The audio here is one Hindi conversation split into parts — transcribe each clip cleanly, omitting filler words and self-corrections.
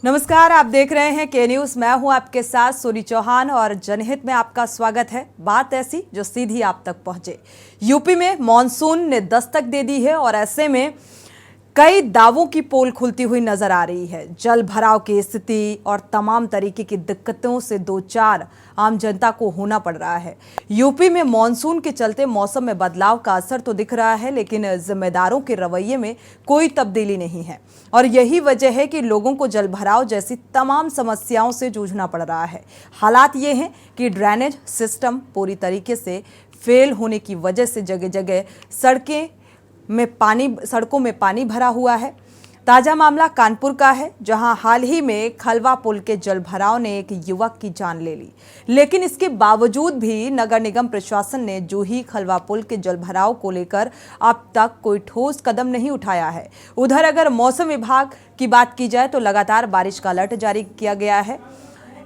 नमस्कार, आप देख रहे हैं के न्यूज। मैं हूं आपके साथ सोनी चौहान और जनहित में आपका स्वागत है। बात ऐसी जो सीधी आप तक पहुंचे। यूपी में मॉनसून ने दस्तक दे दी है और ऐसे में कई दावों की पोल खुलती हुई नजर आ रही है। जल भराव की स्थिति और तमाम तरीके की दिक्कतों से दो चार आम जनता को होना पड़ रहा है। यूपी में मॉनसून के चलते मौसम में बदलाव का असर तो दिख रहा है, लेकिन जिम्मेदारों के रवैये में कोई तब्दीली नहीं है और यही वजह है कि लोगों को जल भराव जैसी तमाम समस्याओं से जूझना पड़ रहा है। हालात ये हैं कि ड्रेनेज सिस्टम पूरी तरीके से फेल होने की वजह से जगह जगह सड़कों में पानी भरा हुआ है। ताजा मामला कानपुर का है, जहां हाल ही में खलवा पुल के जल भराव ने एक युवक की जान ले ली, लेकिन इसके बावजूद भी नगर निगम प्रशासन ने जूही खलवा पुल के जल भराव को लेकर अब तक कोई ठोस कदम नहीं उठाया है। उधर अगर मौसम विभाग की बात की जाए तो लगातार बारिश का अलर्ट जारी किया गया है,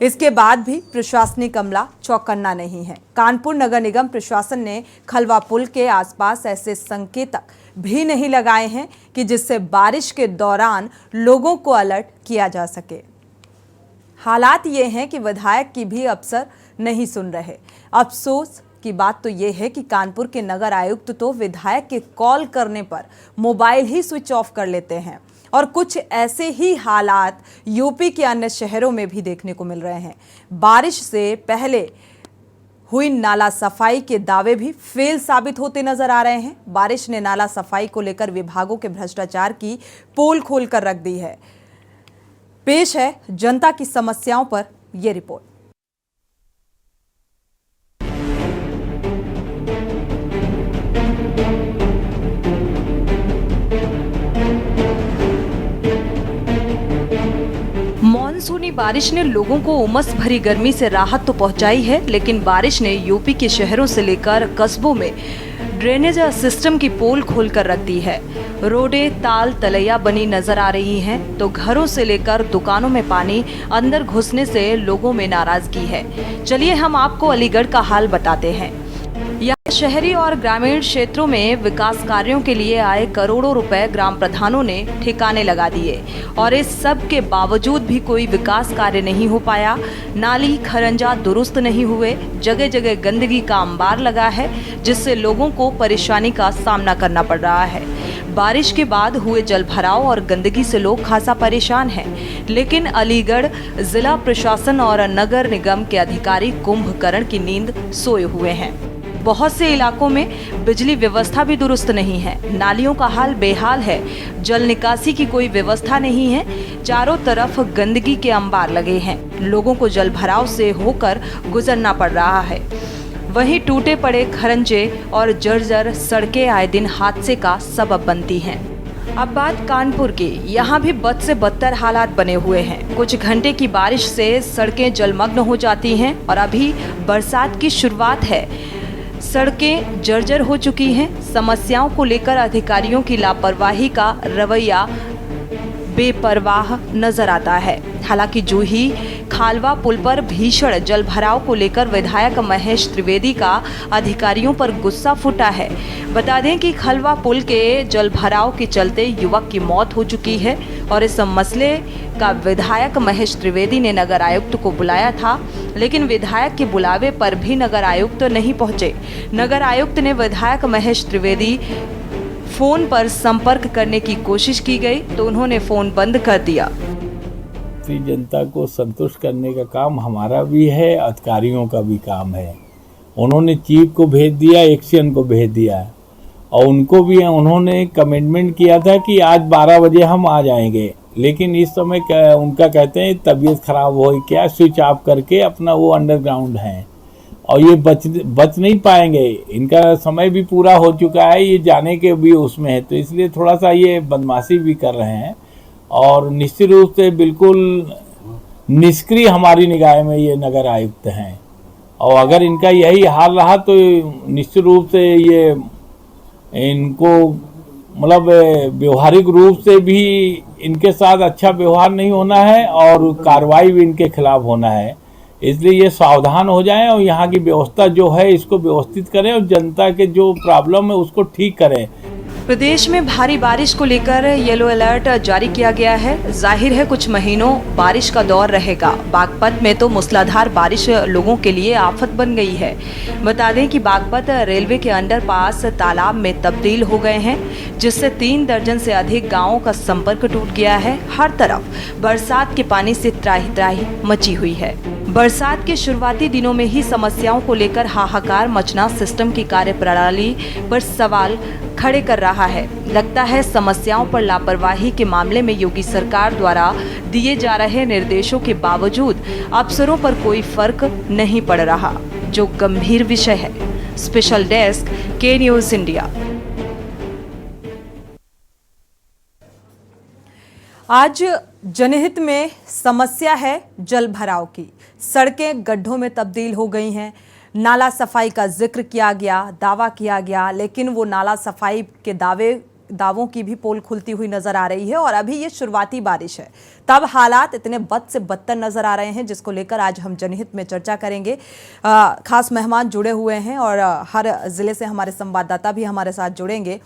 इसके बाद भी प्रशासनिक अमला चौकन्ना नहीं है। कानपुर नगर निगम प्रशासन ने खलवा पुल के आसपास ऐसे संकेतक भी नहीं लगाए हैं कि जिससे बारिश के दौरान लोगों को अलर्ट किया जा सके। हालात ये हैं कि विधायक की भी अफसर नहीं सुन रहे। अफसोस की बात तो ये है कि कानपुर के नगर आयुक्त तो विधायक के कॉल करने पर मोबाइल ही स्विच ऑफ कर लेते हैं और कुछ ऐसे ही हालात यूपी के अन्य शहरों में भी देखने को मिल रहे हैं। बारिश से पहले हुई नाला सफाई के दावे भी फेल साबित होते नजर आ रहे हैं। बारिश ने नाला सफाई को लेकर विभागों के भ्रष्टाचार की पोल खोलकर रख दी है। पेश है जनता की समस्याओं पर यह रिपोर्ट। मानसूनी बारिश ने लोगों को उमस भरी गर्मी से राहत तो पहुंचाई है, लेकिन बारिश ने यूपी के शहरों से लेकर कस्बों में ड्रेनेज सिस्टम की पोल खोलकर रख दी है। रोडें ताल तलैया बनी नजर आ रही हैं, तो घरों से लेकर दुकानों में पानी अंदर घुसने से लोगों में नाराजगी है। चलिए हम आपको अलीगढ़ का हाल बताते हैं। यहाँ शहरी और ग्रामीण क्षेत्रों में विकास कार्यों के लिए आए करोड़ों रुपए ग्राम प्रधानों ने ठिकाने लगा दिए और इस सब के बावजूद भी कोई विकास कार्य नहीं हो पाया। नाली खरंजा दुरुस्त नहीं हुए, जगह जगह गंदगी का अंबार लगा है, जिससे लोगों को परेशानी का सामना करना पड़ रहा है। बारिश के बाद हुए जल भराव और गंदगी से लोग खासा परेशान हैं, लेकिन अलीगढ़ जिला प्रशासन और नगर निगम के अधिकारी कुंभकर्ण की नींद सोए हुए हैं। बहुत से इलाकों में बिजली व्यवस्था भी दुरुस्त नहीं है, नालियों का हाल बेहाल है, जल निकासी की कोई व्यवस्था नहीं है, चारों तरफ गंदगी के अंबार लगे हैं, लोगों को जल भराव से होकर गुजरना पड़ रहा है। वहीं टूटे पड़े खरंजे और जर्जर सड़कें आए दिन हादसे का सबब बनती हैं। अब बात कानपुर की। यहाँ भी बद से बदतर हालात बने हुए हैं। कुछ घंटे की बारिश से सड़कें जलमग्न हो जाती हैं और अभी बरसात की शुरुआत है, सड़कें जर्जर हो चुकी हैं। समस्याओं को लेकर अधिकारियों की लापरवाही का रवैया बेपरवाह नजर आता है। हालांकि जूही खालवा पुल पर भीषण जल भराव को लेकर विधायक महेश त्रिवेदी का अधिकारियों पर गुस्सा फूटा है। बता दें कि खलवा पुल के जल भराव के चलते युवक की मौत हो चुकी है और इस मसले का विधायक महेश त्रिवेदी ने नगर आयुक्त को बुलाया था, लेकिन विधायक के बुलावे पर भी नगर आयुक्त नहीं पहुंचे। नगर आयुक्त ने विधायक महेश त्रिवेदी फोन पर संपर्क करने की कोशिश की गई तो उन्होंने फोन बंद कर दिया। जनता को संतुष्ट करने का काम हमारा भी है, अधिकारियों का भी काम है। उन्होंने चीफ को भेज दिया, एक्शन को भेज दिया और उनको भी उन्होंने कमिटमेंट किया था कि आज 12 बजे हम आ जाएंगे, लेकिन इस समय उनका कहते हैं तबीयत खराब हो क्या, स्विच ऑफ करके अपना वो अंडरग्राउंड है और ये बच नहीं पाएंगे। इनका समय भी पूरा हो चुका है, ये जाने के भी उसमें है, तो इसलिए थोड़ा सा ये बदमाशी भी कर रहे हैं और निश्चित रूप से बिल्कुल निष्क्रिय हमारी निगाह में ये नगर आयुक्त हैं। और अगर इनका यही हाल रहा तो निश्चित रूप से ये इनको मतलब व्यवहारिक रूप से भी इनके साथ अच्छा व्यवहार नहीं होना है और कार्रवाई भी इनके खिलाफ होना है। इसलिए ये सावधान हो जाएं और यहाँ की व्यवस्था जो है इसको व्यवस्थित करें और जनता के जो प्रॉब्लम है उसको ठीक करें। प्रदेश में भारी बारिश को लेकर येलो अलर्ट जारी किया गया है। जाहिर है कुछ महीनों बारिश का दौर रहेगा। बागपत में तो मूसलाधार बारिश लोगों के लिए आफत बन गई है। बता दें कि बागपत रेलवे के अंडरपास तालाब में तब्दील हो गए हैं, जिससे 3 दर्जन से अधिक गांवों का संपर्क टूट गया है। हर तरफ बरसात के पानी से त्राही त्राही मची हुई है। बरसात के शुरुआती दिनों में ही समस्याओं को लेकर हाहाकार मचना सिस्टम की कार्यप्रणाली पर सवाल खड़े कर रहा है। लगता है समस्याओं पर लापरवाही के मामले में योगी सरकार द्वारा दिए जा रहे निर्देशों के बावजूद अफसरों पर कोई फर्क नहीं पड़ रहा, जो गंभीर विषय है। स्पेशल डेस्क के न्यूज़ इंडिया। आज जनहित में समस्या है जल भराव की। सड़कें गड्ढों में तब्दील हो गई हैं। नाला सफाई का जिक्र किया गया, दावा किया गया, लेकिन वो नाला सफाई के दावों की भी पोल खुलती हुई नजर आ रही है। और अभी ये शुरुआती बारिश है, तब हालात इतने बद से बदतर नजर आ रहे हैं, जिसको लेकर आज हम जनहित में चर्चा करेंगे। खास मेहमान जुड़े हुए हैं और हर जिले से हमारे संवाददाता भी हमारे साथ जुड़ेंगे।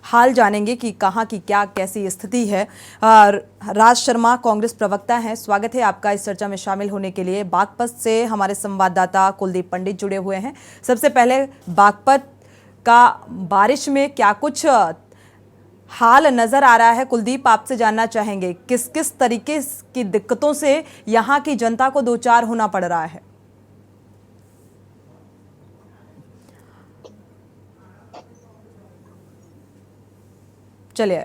हाल जानेंगे कि कहाँ की क्या कैसी स्थिति है। राज शर्मा कांग्रेस प्रवक्ता हैं, स्वागत है आपका इस चर्चा में शामिल होने के लिए। बागपत से हमारे संवाददाता कुलदीप पंडित जुड़े हुए हैं। सबसे पहले बागपत का बारिश में क्या कुछ हाल नजर आ रहा है, कुलदीप आपसे जानना चाहेंगे किस किस तरीके की दिक्कतों से यहाँ की जनता को दो चार होना पड़ रहा है। चलिए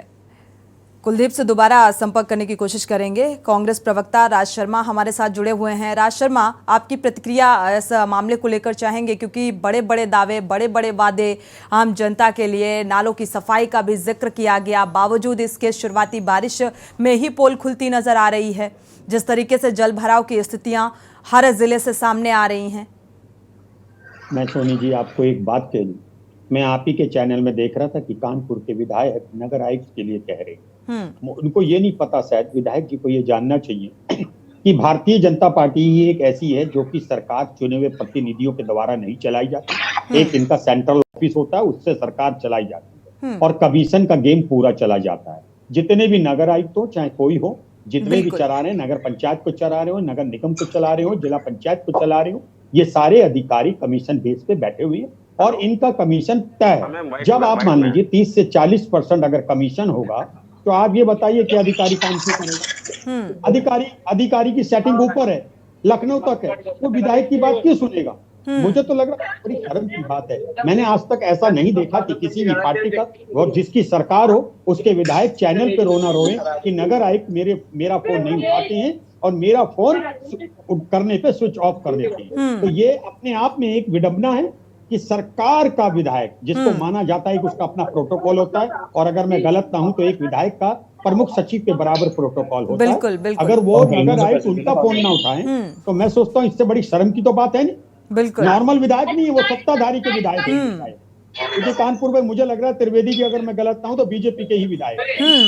कुलदीप से दोबारा संपर्क करने की कोशिश करेंगे। कांग्रेस प्रवक्ता राज शर्मा हमारे साथ जुड़े हुए हैं। राज शर्मा, आपकी प्रतिक्रिया इस मामले को लेकर चाहेंगे, क्योंकि बड़े बड़े दावे, बड़े बड़े वादे आम जनता के लिए, नालों की सफाई का भी जिक्र किया गया, बावजूद इसके शुरुआती बारिश में ही पोल खुलती नजर आ रही है। जिस तरीके से जल भराव की स्थितियां हर जिले से सामने आ रही हैं। मैं सोनी जी आपको एक बात कह दूं, मैं आप ही के चैनल में देख रहा था कि कानपुर के विधायक नगर आयुक्त के लिए कह रहे हैं। उनको ये नहीं पता, शायद विधायक जी को ये जानना चाहिए कि भारतीय जनता पार्टी ही एक ऐसी है जो कि सरकार चुने हुए प्रतिनिधियों के द्वारा नहीं चलाई जाती। एक इनका सेंट्रल ऑफिस होता है, उससे सरकार चलाई जाती है और कमीशन का गेम पूरा चला जाता है। जितने भी नगर आयुक्त हो, चाहे कोई हो, जितने भी चला रहे हैं, नगर पंचायत को चला रहे हो, नगर निगम को चला रहे हो, जिला पंचायत को चला रहे हो, ये सारे अधिकारी कमीशन बेस पे बैठे हुए हैं और इनका कमीशन तय है। जब आप मान लीजिए 30 से 40% अगर कमीशन होगा, तो आप ये बताइए कि अधिकारी काम क्यों करेगा? अधिकारी की सेटिंग ऊपर है, लखनऊ तक है, वो विधायक की बात क्यों सुनेगा? मुझे तो लग रहा है बड़ी शर्म की बात है। मैंने आज तक ऐसा नहीं देखा कि किसी भी पार्टी का और जिसकी सरकार हो उसके विधायक चैनल पे रोना रोए कि नगर आयुक्त मेरा फोन नहीं उठाते हैं और मेरा फोन करने पे स्विच ऑफ कर देते हैं। तो ये अपने आप में एक विडंबना है कि सरकार का विधायक, जिसको माना जाता है कि उसका अपना प्रोटोकॉल होता है, और अगर मैं गलत ना हूं तो एक विधायक का प्रमुख सचिव के बराबर प्रोटोकॉल होता है। अगर वो नगर आयुक्त उनका फोन ना उठाएं तो मैं सोचता हूं इससे बड़ी शर्म की तो बात है नहीं। बिल्कुल नॉर्मल विधायक नहीं है, वो सत्ताधारी के विधायक है। क्योंकि कानपुर में मुझे लग रहा है त्रिवेदी की, अगर मैं गलत ना हूं तो बीजेपी के ही विधायक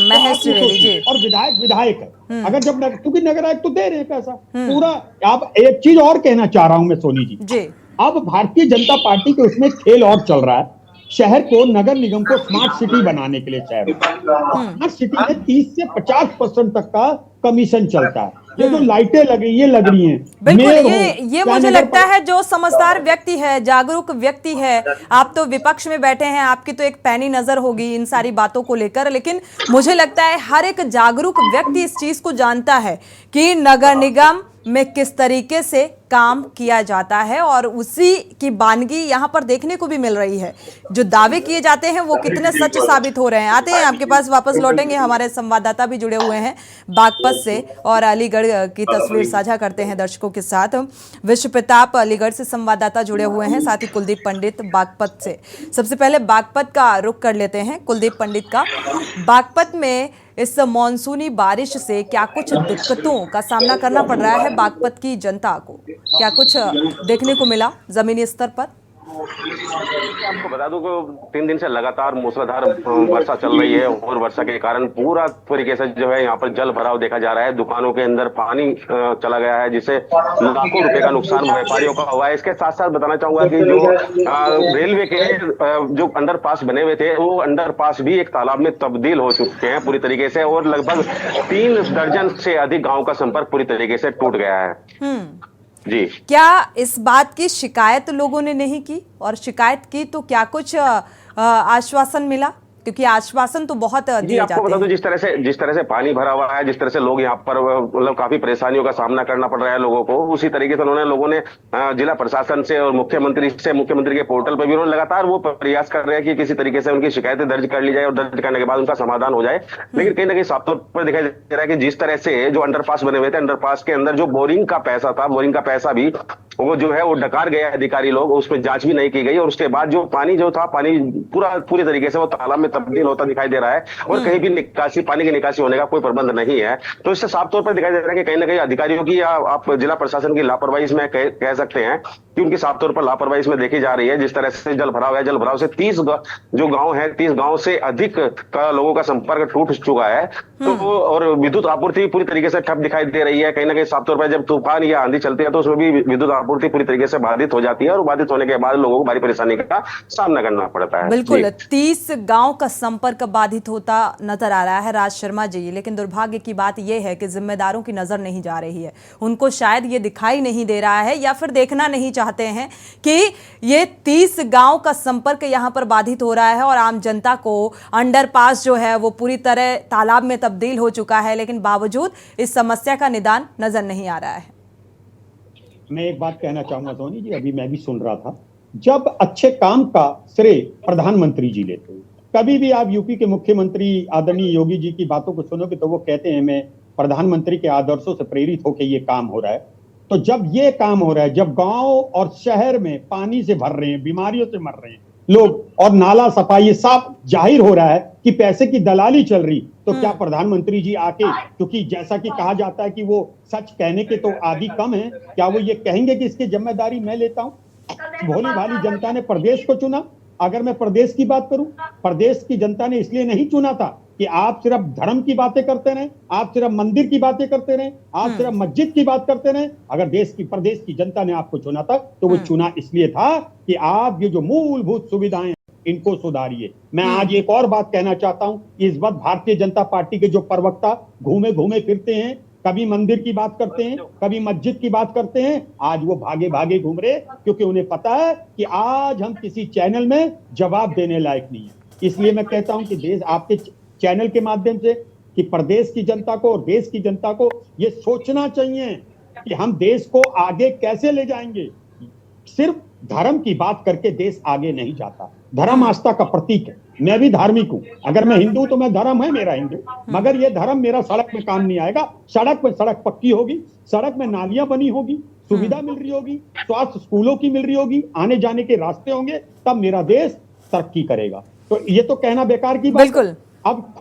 महेश त्रिवेदी जी, और विधायक है। अगर जब क्योंकि नगर आयुक्त तो दे रहे हैं पैसा पूरा। आप एक चीज और कहना चाह रहा हूं मैं सोनी जी, अब भारतीय जनता पार्टी के उसमें खेल और चल रहा है। शहर को, नगर निगम को स्मार्ट सिटी बनाने के लिए शहर स्मार्ट सिटी में 30 से 50% तक का कमीशन चलता है। ये जो लाइटें लग रही हैं, बिल्कुल ये मुझे लगता है जो समझदार व्यक्ति है, जागरूक व्यक्ति है, आप तो विपक्ष में बैठे हैं, आपकी तो एक पैनी नजर होगी इन सारी बातों को लेकर, लेकिन मुझे लगता है हर एक जागरूक व्यक्ति इस चीज को जानता है कि नगर निगम में किस तरीके से काम किया जाता है और उसी की बानगी यहाँ पर देखने को भी मिल रही है। जो दावे किए जाते हैं वो कितने सच साबित हो रहे हैं। आते हैं आपके पास, वापस लौटेंगे। हमारे संवाददाता भी जुड़े हुए हैं बागपत से और अलीगढ़ की तस्वीर साझा करते हैं दर्शकों के साथ। विश्व प्रताप अलीगढ़ से संवाददाता जुड़े हुए हैं, साथ ही कुलदीप पंडित बागपत से। सबसे पहले बागपत का रुख कर लेते हैं कुलदीप पंडित का। बागपत में इस मॉनसूनी बारिश से क्या कुछ दिक्कतों का सामना करना पड़ रहा है बागपत की जनता को? क्या कुछ देखने को मिला जमीनी स्तर पर? आपको बता दूं कि 3 दिन से लगातार मूसलाधार वर्षा चल रही है और वर्षा के कारण पूरा तरीके से जो है यहाँ पर जल भराव देखा जा रहा है। दुकानों के अंदर पानी चला गया है, जिससे लाखों रुपए का नुकसान व्यापारियों का हुआ है। इसके साथ साथ बताना चाहूंगा कि जो रेलवे के जो अंडरपास बने हुए थे, वो अंडरपास भी एक तालाब में तब्दील हो चुके हैं पूरी तरीके से, और लगभग 3 दर्जन से अधिक गाँव का संपर्क पूरी तरीके से टूट गया है। जी, क्या इस बात की शिकायत लोगों ने नहीं की, और शिकायत की तो क्या कुछ आश्वासन मिला? क्योंकि आश्वासन तो बहुत दिए जाते हैं। आपको बता दूं, जिस तरह से पानी भरा हुआ है, जिस तरह से लोग यहाँ पर मतलब काफी परेशानियों का सामना करना पड़ रहा है लोगों को, उसी तरीके से लोगों ने जिला प्रशासन से और मुख्यमंत्री के पोर्टल पर भी उन्होंने लगातार वो प्रयास कर रहे हैं कि किसी तरीके से उनकी शिकायतें दर्ज कर ली जाए और दर्ज करने के बाद उनका समाधान हो जाए। लेकिन कहीं ना कहीं साफ तौर पर दिखाई दे रहा है कि जिस तरह से जो अंडरपास बने हुए थे, अंडरपास के अंदर जो बोरिंग का पैसा था, बोरिंग का पैसा भी वो जो है वो डकार गया अधिकारी लोग, उसमें जांच भी नहीं की गई, और उसके बाद जो पानी जो था, पानी पूरी तरीके से वो तालाब में तब्दील होता दिखाई दे रहा है, और कहीं भी पानी की निकासी होने का कोई प्रबंध नहीं है। तो इससे साफ तौर पर दिखाई दे रहा है कि कहीं ना कहीं अधिकारियों की या आप जिला प्रशासन की लापरवाही इसमें कह सकते हैं कि उनकी साफ तौर पर लापरवाही इसमें देखी जा रही है। जिस तरह से जल भराव है, जल भराव से 30 जो गांव है, 30 गांव से अधिक लोगों का संपर्क टूट चुका है। तो और विद्युत आपूर्ति पूरी तरीके से ठप दिखाई दे रही है। कहीं ना कहीं साफ तौर पर जब तूफान या आंधी चलती है तो उसमें भी विद्युत आपूर्ति पूरी तरीके से बाधित हो जाती है, और बाधित होने के बाद लोगों को भारी परेशानी का सामना करना पड़ता है। बिल्कुल, 30 गांव का संपर्क बाधित होता नजर आ रहा है राज शर्मा जी। लेकिन दुर्भाग्य की बात यह है कि जिम्मेदारों की नजर नहीं जा रही है, उनको शायद ये दिखाई नहीं दे रहा है, या फिर देखना नहीं चाहते हैं कि ये 30 गांव का संपर्क यहां पर बाधित हो रहा है, और आम जनता को अंडरपास जो है वो पूरी तरह तालाब में तब्दील हो चुका है। लेकिन बावजूद इस समस्या का निदान नजर नहीं आ रहा है। मैं एक बात कहना चाहूंगा सोनी जी, अभी मैं भी सुन रहा था, जब अच्छे काम का श्रेय प्रधानमंत्री जी लेते हैं। कभी भी आप यूपी के मुख्यमंत्री आदरणीय योगी जी की बातों को सुनोगे तो वो कहते हैं मैं प्रधानमंत्री के आदर्शों से प्रेरित होकर ये काम हो रहा है। तो जब ये काम हो रहा है, जब गांव और शहर में पानी से भर रहे हैं, बीमारियों से मर रहे हैं लोग, और नाला सफाई साफ जाहिर हो रहा है कि पैसे की दलाली चल रही, तो क्या प्रधानमंत्री जी आके, क्योंकि जैसा कि कहा जाता है कि वो सच कहने के तो आदि कम है, क्या वो ये कहेंगे कि इसकी जिम्मेदारी मैं लेता हूं? भोली भाली जनता ने प्रदेश को चुना। अगर मैं प्रदेश की बात करूं, प्रदेश की जनता ने इसलिए नहीं चुना था कि आप सिर्फ धर्म की बातें करते रहे, आप सिर्फ मंदिर की बातें करते रहे, आप सिर्फ मस्जिद की बात करते रहे। अगर प्रदेश की जनता ने आपको चुना था तो वो चुना इसलिए था कि आप ये जो मूलभूत सुविधाएं इनको सुधारिए। मैं आज एक और बात कहना चाहता हूं, इस वक्त भारतीय जनता पार्टी के जो प्रवक्ता घूमे घूमे फिरते हैं, कभी मंदिर की बात करते हैं, कभी मस्जिद की बात करते हैं, आज वो भागे भागे घूम रहे, क्योंकि उन्हें पता है कि आज हम किसी चैनल में जवाब देने लायक नहीं है। इसलिए मैं कहता हूं कि देश आपके चैनल के माध्यम से कि प्रदेश की जनता को और देश की जनता को ये सोचना चाहिए कि हम देश को आगे कैसे ले जाएंगे। सिर्फ धर्म की बात करके देश आगे नहीं जाता। धर्म आस्था का प्रतीक है। मैं भी धार्मिक हूं, अगर मैं हिंदू तो मैं धर्म है मेरा हिंदू, मगर ये धर्म मेरा सड़क में काम नहीं आएगा। सड़क में सड़क पक्की होगी, सड़क में नालियां बनी होगी, सुविधा मिल रही होगी, स्वास्थ्य स्कूलों की मिल रही होगी, आने जाने के रास्ते होंगे, तब मेरा देश तरक्की करेगा। तो ये तो कहना बेकार की बात। बिल्कुल। अब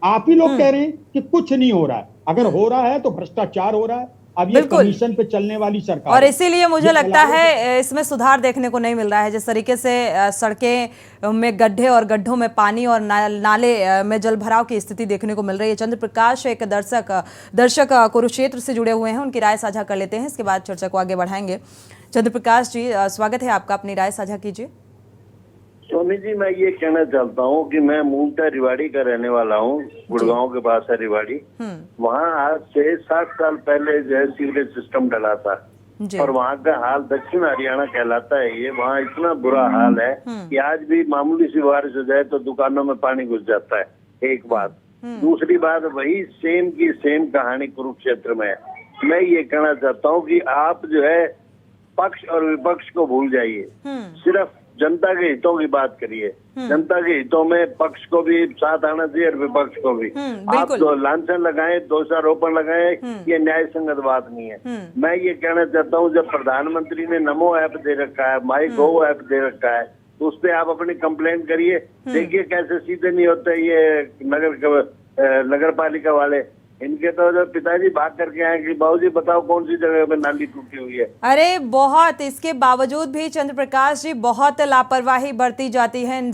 आप ही लोग कह रहे हैं कि कुछ नहीं हो रहा है। अगर हो रहा है तो भ्रष्टाचार हो रहा है। अब ये कमीशन पे चलने वाली सरकार, और इसीलिए मुझे लगता है इसमें सुधार देखने को नहीं मिल रहा है। जिस तरीके से सड़कें में गड्ढे और गड्ढों में पानी और नाले में जल भराव की स्थिति देखने को मिल रही है। चंद्र प्रकाश एक दर्शक कुरुक्षेत्र से जुड़े हुए हैं, उनकी राय साझा कर लेते हैं, इसके बाद चर्चा को आगे बढ़ाएंगे। चंद्र प्रकाश जी, स्वागत है आपका, अपनी राय साझा कीजिए। सोनी जी, मैं ये कहना चाहता हूँ कि मैं मूलतः रिवाड़ी का रहने वाला हूँ, गुड़गांव के पास है रिवाड़ी। वहाँ आज से 7 साल पहले जो है सीवरेज सिस्टम डला था, और वहाँ का हाल दक्षिण हरियाणा कहलाता है ये। वहाँ इतना बुरा हाल है कि आज भी मामूली सी बारिश हो जाए तो दुकानों में पानी घुस जाता है। एक बात। दूसरी बात, वही सेम की सेम कहानी कुरुक्षेत्र में है। मैं ये कहना चाहता हूँ कि आप जो है पक्ष और विपक्ष को भूल जाइए, सिर्फ जनता के हितों की बात करिए। जनता के हितों में पक्ष को भी साथ आना चाहिए और विपक्ष को भी। आप तो लांछन लगाएं, दोषारोपण लगाएं, ये न्याय संगत बात नहीं है। मैं ये कहना चाहता हूँ, जब प्रधानमंत्री ने नमो ऐप दे रखा है, माई गो ऐप दे रखा है, तो उस पर आप अपनी कंप्लेंट करिए। देखिए कैसे सीधे नहीं होते ये नगर पालिका वाले, इनके तो जो पिताजी भाग करके आए कि बाबूजी बताओ कौन सी जगह पे नाली टूटी हुई है। अरे बहुत, इसके बावजूद भी चंद्र प्रकाश जी बहुत लापरवाही बरती जाती है इन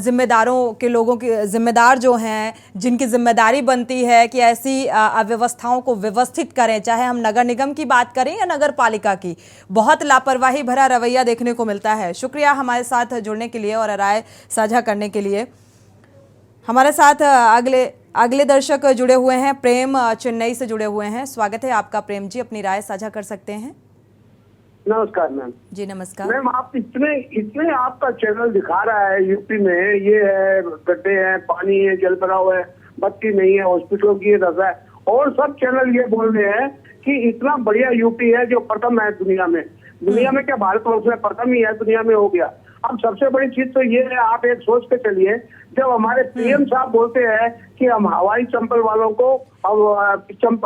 जिम्मेदारों के लोगों की, जिम्मेदार जो हैं जिनकी जिम्मेदारी बनती है कि ऐसी अव्यवस्थाओं को व्यवस्थित करें, चाहे हम नगर निगम की बात करें या नगर पालिका की। बहुत लापरवाही भरा रवैया देखने को मिलता है। शुक्रिया हमारे साथ जुड़ने के लिए और राय साझा करने के लिए। हमारे साथ अगले दर्शक जुड़े हुए हैं, प्रेम चेन्नई से जुड़े हुए हैं। स्वागत है आपका प्रेम जी, अपनी राय साझा कर सकते हैं। नमस्कार मैम। जी नमस्कार मैम, आप इतने आपका चैनल दिखा रहा है यूपी में ये है, गड्ढे हैं, पानी है, जल भराव है, बत्ती नहीं है, हॉस्पिटलों की ये दशा है, और सब चैनल ये बोल रहे हैं कि इतना बढ़िया यूपी है जो प्रथम है दुनिया में। दुनिया में क्या, भारतवर्ष में प्रथम ही है, दुनिया में हो गया। अब सबसे बड़ी चीज तो ये है, आप एक सोच के चलिए, जब हमारे पीएम साहब बोलते हैं कि हम हवाई चंपल वालों को रबर की हम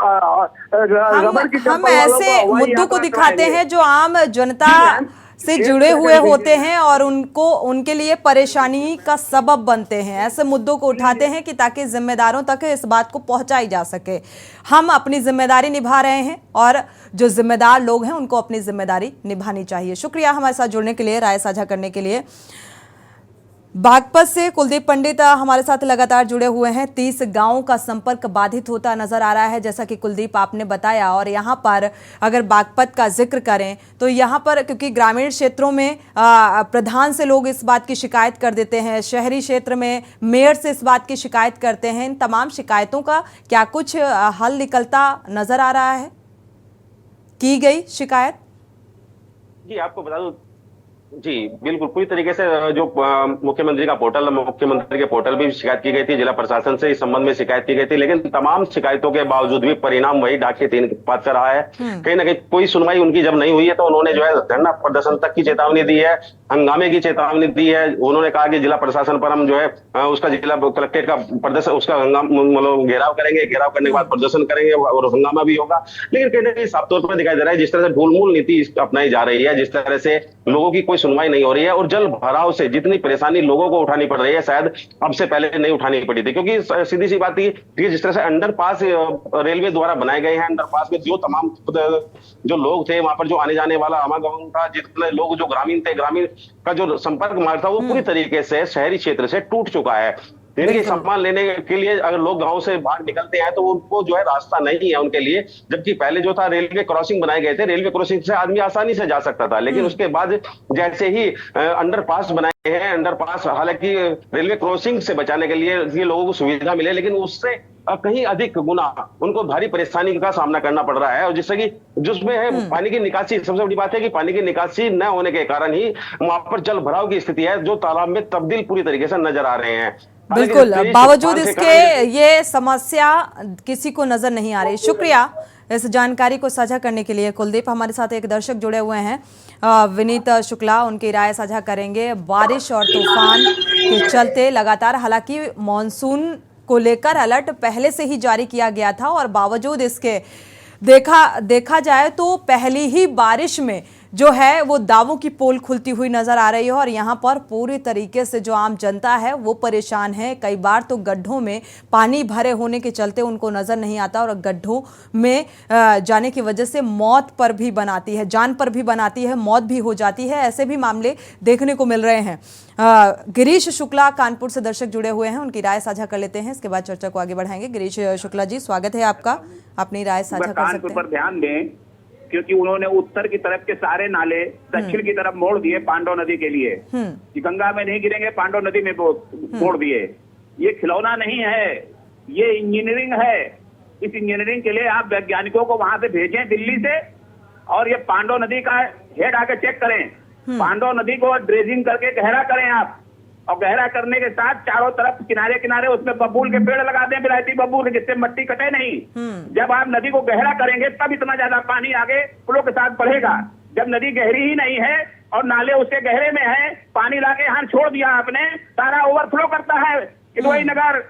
चंपल वालों ऐसे को हवाई मुद्दों को यात्रा दिखाते कराएंगे। हैं जो आम जनता से जुड़े हुए होते हैं और उनके लिए परेशानी का सबब बनते हैं। ऐसे मुद्दों को उठाते हैं कि ताकि जिम्मेदारों तक इस बात को पहुंचाई जा सके। हम अपनी जिम्मेदारी निभा रहे हैं और जो जिम्मेदार लोग हैं उनको अपनी जिम्मेदारी निभानी चाहिए। शुक्रिया हमारे साथ जुड़ने के लिए, राय साझा करने के लिए। बागपत से कुलदीप पंडित हमारे साथ लगातार जुड़े हुए हैं। 30 गांवों का संपर्क बाधित होता नजर आ रहा है, जैसा कि कुलदीप आपने बताया। और यहाँ पर अगर बागपत का जिक्र करें तो यहाँ पर क्योंकि ग्रामीण क्षेत्रों में प्रधान से लोग इस बात की शिकायत कर देते हैं, शहरी क्षेत्र में मेयर से इस बात की शिकायत करते हैं। इन तमाम शिकायतों का क्या कुछ हल निकलता नजर आ रहा है? की गई शिकायत? जी आपको बता दूं, जी बिल्कुल पूरी तरीके से जो मुख्यमंत्री के पोर्टल भी शिकायत की गई थी, जिला प्रशासन से इस संबंध में शिकायत की गई थी, लेकिन तमाम शिकायतों के बावजूद भी परिणाम वही डाके 3 पात का रहा है। कहीं ना कहीं कोई सुनवाई उनकी जब नहीं हुई है तो उन्होंने जो है धरना प्रदर्शन तक की चेतावनी दी है, हंगामे की चेतावनी दी है। उन्होंने कहा कि जिला प्रशासन पर हम जो है उसका जिला कलेक्ट्रेट का प्रदर्शन, उसका मतलब घेराव करेंगे, घेराव करने के बाद प्रदर्शन करेंगे और हंगामा भी होगा। लेकिन कहीं ना कहीं साफ तौर पर दिखाई दे रहा है जिस तरह से ढूलमूल नीति अपनाई जा रही है, जिस तरह से लोगों की कोई सुनवाई नहीं हो रही है और जल भराव से जितनी परेशानी लोगों को उठानी पड़ रही है शायद अब से पहले नहीं उठानी पड़ी थी। क्योंकि सीधी सी बात थी, जिस तरह से अंडरपास रेलवे द्वारा बनाए गए हैं, अंडरपास में जो तमाम जो लोग थे वहां पर, जो आने जाने वाला आवागमन था, जितने लोग जो ग्रामीण थे, ग्रामीण का जो संपर्क मार्ग था वो पूरी तरीके से शहरी क्षेत्र से टूट चुका है। यानी सामान लेने के लिए अगर लोग गांव से बाहर निकलते हैं तो उनको जो है रास्ता नहीं है उनके लिए। जबकि पहले जो था रेलवे क्रॉसिंग बनाए गए थे, रेलवे क्रॉसिंग से आदमी आसानी से जा सकता था, लेकिन उसके बाद जैसे ही अंडरपास बनाए हैं, अंडरपास हालांकि रेलवे क्रॉसिंग से बचाने के लिए ये लोगों को सुविधा मिले, लेकिन उससे कहीं अधिक गुना उनको भारी परेशानी का सामना करना पड़ रहा है। और जिससे कि जिसमें है पानी की निकासी, सबसे बड़ी बात है कि पानी की निकासी न होने के कारण ही वहां पर जल भराव की स्थिति है, जो तालाब में तब्दील पूरी तरीके से नजर आ रहे हैं। बिल्कुल, बावजूद इसके ये समस्या किसी को नजर नहीं आ रही। शुक्रिया इस जानकारी को साझा करने के लिए कुलदीप। हमारे साथ एक दर्शक जुड़े हुए हैं, विनीत शुक्ला, उनकी राय साझा करेंगे। बारिश और तूफान के चलते लगातार, हालांकि मॉनसून को लेकर अलर्ट पहले से ही जारी किया गया था और बावजूद इसके देखा जाए तो पहली ही बारिश में जो है वो दावों की पोल खुलती हुई नजर आ रही है और यहाँ पर पूरी तरीके से जो आम जनता है वो परेशान है। कई बार तो गड्ढों में पानी भरे होने के चलते उनको नजर नहीं आता और गड्ढों में जाने की वजह से मौत पर भी बनाती है, जान पर भी बनाती है, मौत भी हो जाती है। ऐसे भी मामले देखने को मिल रहे हैं। गिरीश शुक्ला कानपुर से दर्शक जुड़े हुए हैं, उनकी राय साझा कर लेते हैं, इसके बाद चर्चा को आगे बढ़ाएंगे। गिरीश शुक्ला जी, स्वागत है आपका, अपनी राय साझा कर सकते हैं। पर ध्यान दें क्योंकि उन्होंने उत्तर की तरफ के सारे नाले दक्षिण की तरफ मोड़ दिए पांडव नदी के लिए, कि गंगा में नहीं गिरेंगे, पांडव नदी में मोड़ दिए। ये खिलौना नहीं है, ये इंजीनियरिंग है। इस इंजीनियरिंग के लिए आप वैज्ञानिकों को वहां से भेजें दिल्ली से, और ये पांडव नदी का हेड आके चेक करें। पांडव नदी को ड्रेजिंग करके गहरा करें आप, और गहरा करने के साथ चारों तरफ किनारे किनारे उसमें बबूल के पेड़ लगा दें, विलायती बबूल, जिससे मिट्टी कटे नहीं। जब आप नदी को गहरा करेंगे तब इतना ज्यादा पानी आगे फ्लो के साथ बढ़ेगा। जब नदी गहरी ही नहीं है और नाले उसके गहरे में है, पानी लाके यहाँ छोड़ दिया आपने, सारा ओवरफ्लो करता है, किदवई नगर,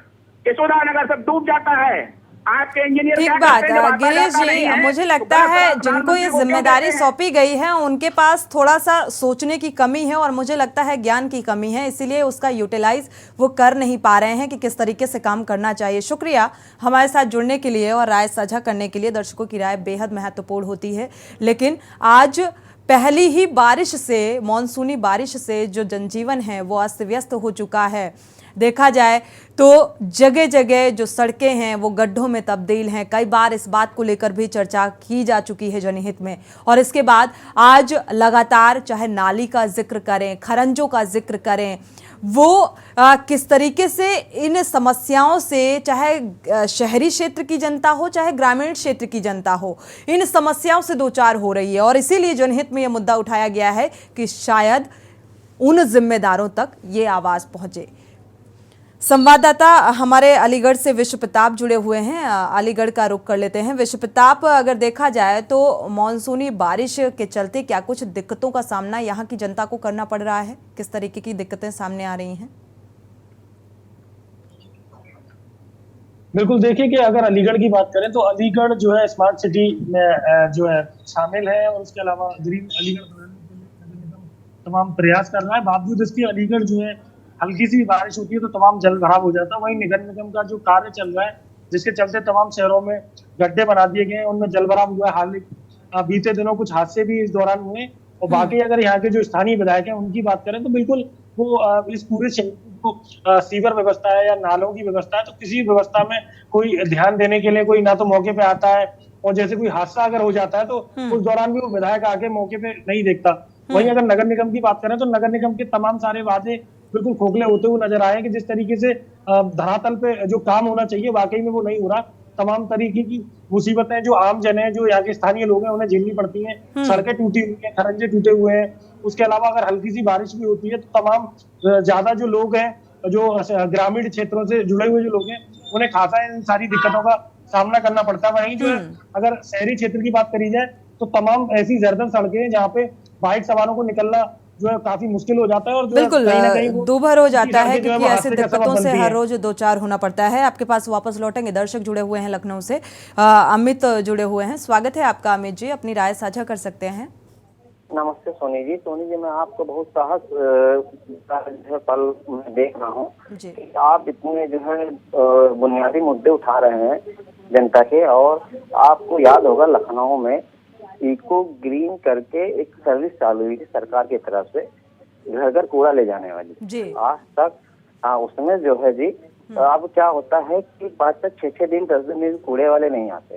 यशोदा नगर सब डूब जाता है। आपके इंजीनियर ठीक क्या बात करते हैं जब आपका गिरीश डाटा नहीं जी, है? मुझे लगता तो है प्रधानमंत्री जिनको ये को क्यों जिम्मेदारी कहते हैं? सौंपी गई है उनके पास थोड़ा सा सोचने की कमी है और मुझे लगता है ज्ञान की कमी है, इसीलिए उसका यूटिलाइज वो कर नहीं पा रहे हैं कि किस तरीके से काम करना चाहिए। शुक्रिया हमारे साथ जुड़ने के लिए और राय साझा करने के लिए। दर्शकों की राय बेहद महत्वपूर्ण होती है, लेकिन आज पहली ही बारिश से, मानसूनी बारिश से जो जनजीवन है वो अस्त व्यस्त हो चुका है। देखा जाए तो जगह जगह जो सड़कें हैं वो गड्ढों में तब्दील हैं। कई बार इस बात को लेकर भी चर्चा की जा चुकी है जनहित में, और इसके बाद आज लगातार चाहे नाली का जिक्र करें, खरंजों का जिक्र करें, वो किस तरीके से इन समस्याओं से, चाहे शहरी क्षेत्र की जनता हो चाहे ग्रामीण क्षेत्र की जनता हो, इन समस्याओं से दो चार हो रही है। और इसीलिए जनहित में यह मुद्दा उठाया गया है कि शायद उन जिम्मेदारों तक ये आवाज़ पहुंचे। संवाददाता हमारे अलीगढ़ से विश्व प्रताप जुड़े हुए हैं, अलीगढ़ का रुख कर लेते हैं। विश्व प्रताप, अगर देखा जाए तो मानसूनी बारिश के चलते क्या कुछ दिक्कतों का सामना यहाँ की जनता को करना पड़ रहा है? किस तरीके की दिक्कतें सामने आ रही हैं? बिल्कुल, देखिए कि अगर अलीगढ़ की बात करें तो अलीगढ़ जो है स्मार्ट सिटी में जो है शामिल है, और उसके अलावा ग्रीन अलीगढ़ बनाने के लिए नगर निगम तमाम प्रयास कर रहा है। बावजूद इसके अलीगढ़ जो है हल्की सी बारिश होती है तो तमाम जल भराव हो जाता है। वहीं नगर निगम का जो कार्य चल रहा है, जिसके चलते तमाम शहरों में गड्ढे बना दिए गए हैं, उनमें जल भराव हुआ है। हाल बीते दिनों कुछ हादसे भी इस दौरान हुए। और बाकी अगर यहाँ के जो स्थानीय विधायक हैं उनकी बात करें तो बिल्कुल वो इस पूरे शहर को सीवर व्यवस्था है या नालों की व्यवस्था है, तो किसी व्यवस्था में कोई ध्यान देने के लिए कोई ना तो मौके पे आता है, और जैसे कोई हादसा अगर हो जाता है तो उस दौरान भी वो विधायक आके मौके पे नहीं देखता। वहीं अगर नगर निगम की बात करें तो नगर निगम के तमाम सारे वादे बिल्कुल खोखले होते हुए नजर आए कि जिस तरीके से धरातल पे जो काम होना चाहिए वाकई में वो नहीं हो रहा। तमाम तरीके की मुसीबतें जो आम जन है, जो यहाँ के स्थानीय लोग हैं, उन्हें झेलनी पड़ती हैं। सड़कें टूटी हुई हैं, खरंजे टूटे हुए हैं। उसके अलावा अगर हल्की सी बारिश भी होती है तो तमाम ज्यादा जो लोग हैं, जो ग्रामीण क्षेत्रों से जुड़े हुए जो लोग हैं, उन्हें खासा इन सारी दिक्कतों का सामना करना पड़ता है। वहीं जो है अगर शहरी क्षेत्र की बात करी जाए तो तमाम ऐसी जर्जर सड़कें हैं जहाँ पे बाइक सवारों को निकलना जो है काफी मुश्किल हो जाता है, और बिल्कुल दूभर हो जाता है क्योंकि ऐसे दिक्कतों से हर है। रोज दो चार होना पड़ता है। आपके पास वापस लौटेंगे, दर्शक जुड़े हुए हैं लखनऊ से, अमित जुड़े हुए हैं। स्वागत है आपका अमित जी, अपनी राय साझा कर सकते हैं। नमस्ते सोनी जी। सोनी जी, मैं आपको बहुत साहस पल देख रहा हूँ कि आप इतने जो है बुनियादी मुद्दे उठा रहे हैं जनता के, और आपको याद होगा लखनऊ में इको ग्रीन करके एक सर्विस चालू हुई थी सरकार की तरफ से, घर घर कूड़ा ले जाने वाली। आज तक उसमें जो है जी अब क्या होता है कि 5 6 6 दिन 10 दिन में कूड़े वाले नहीं आते।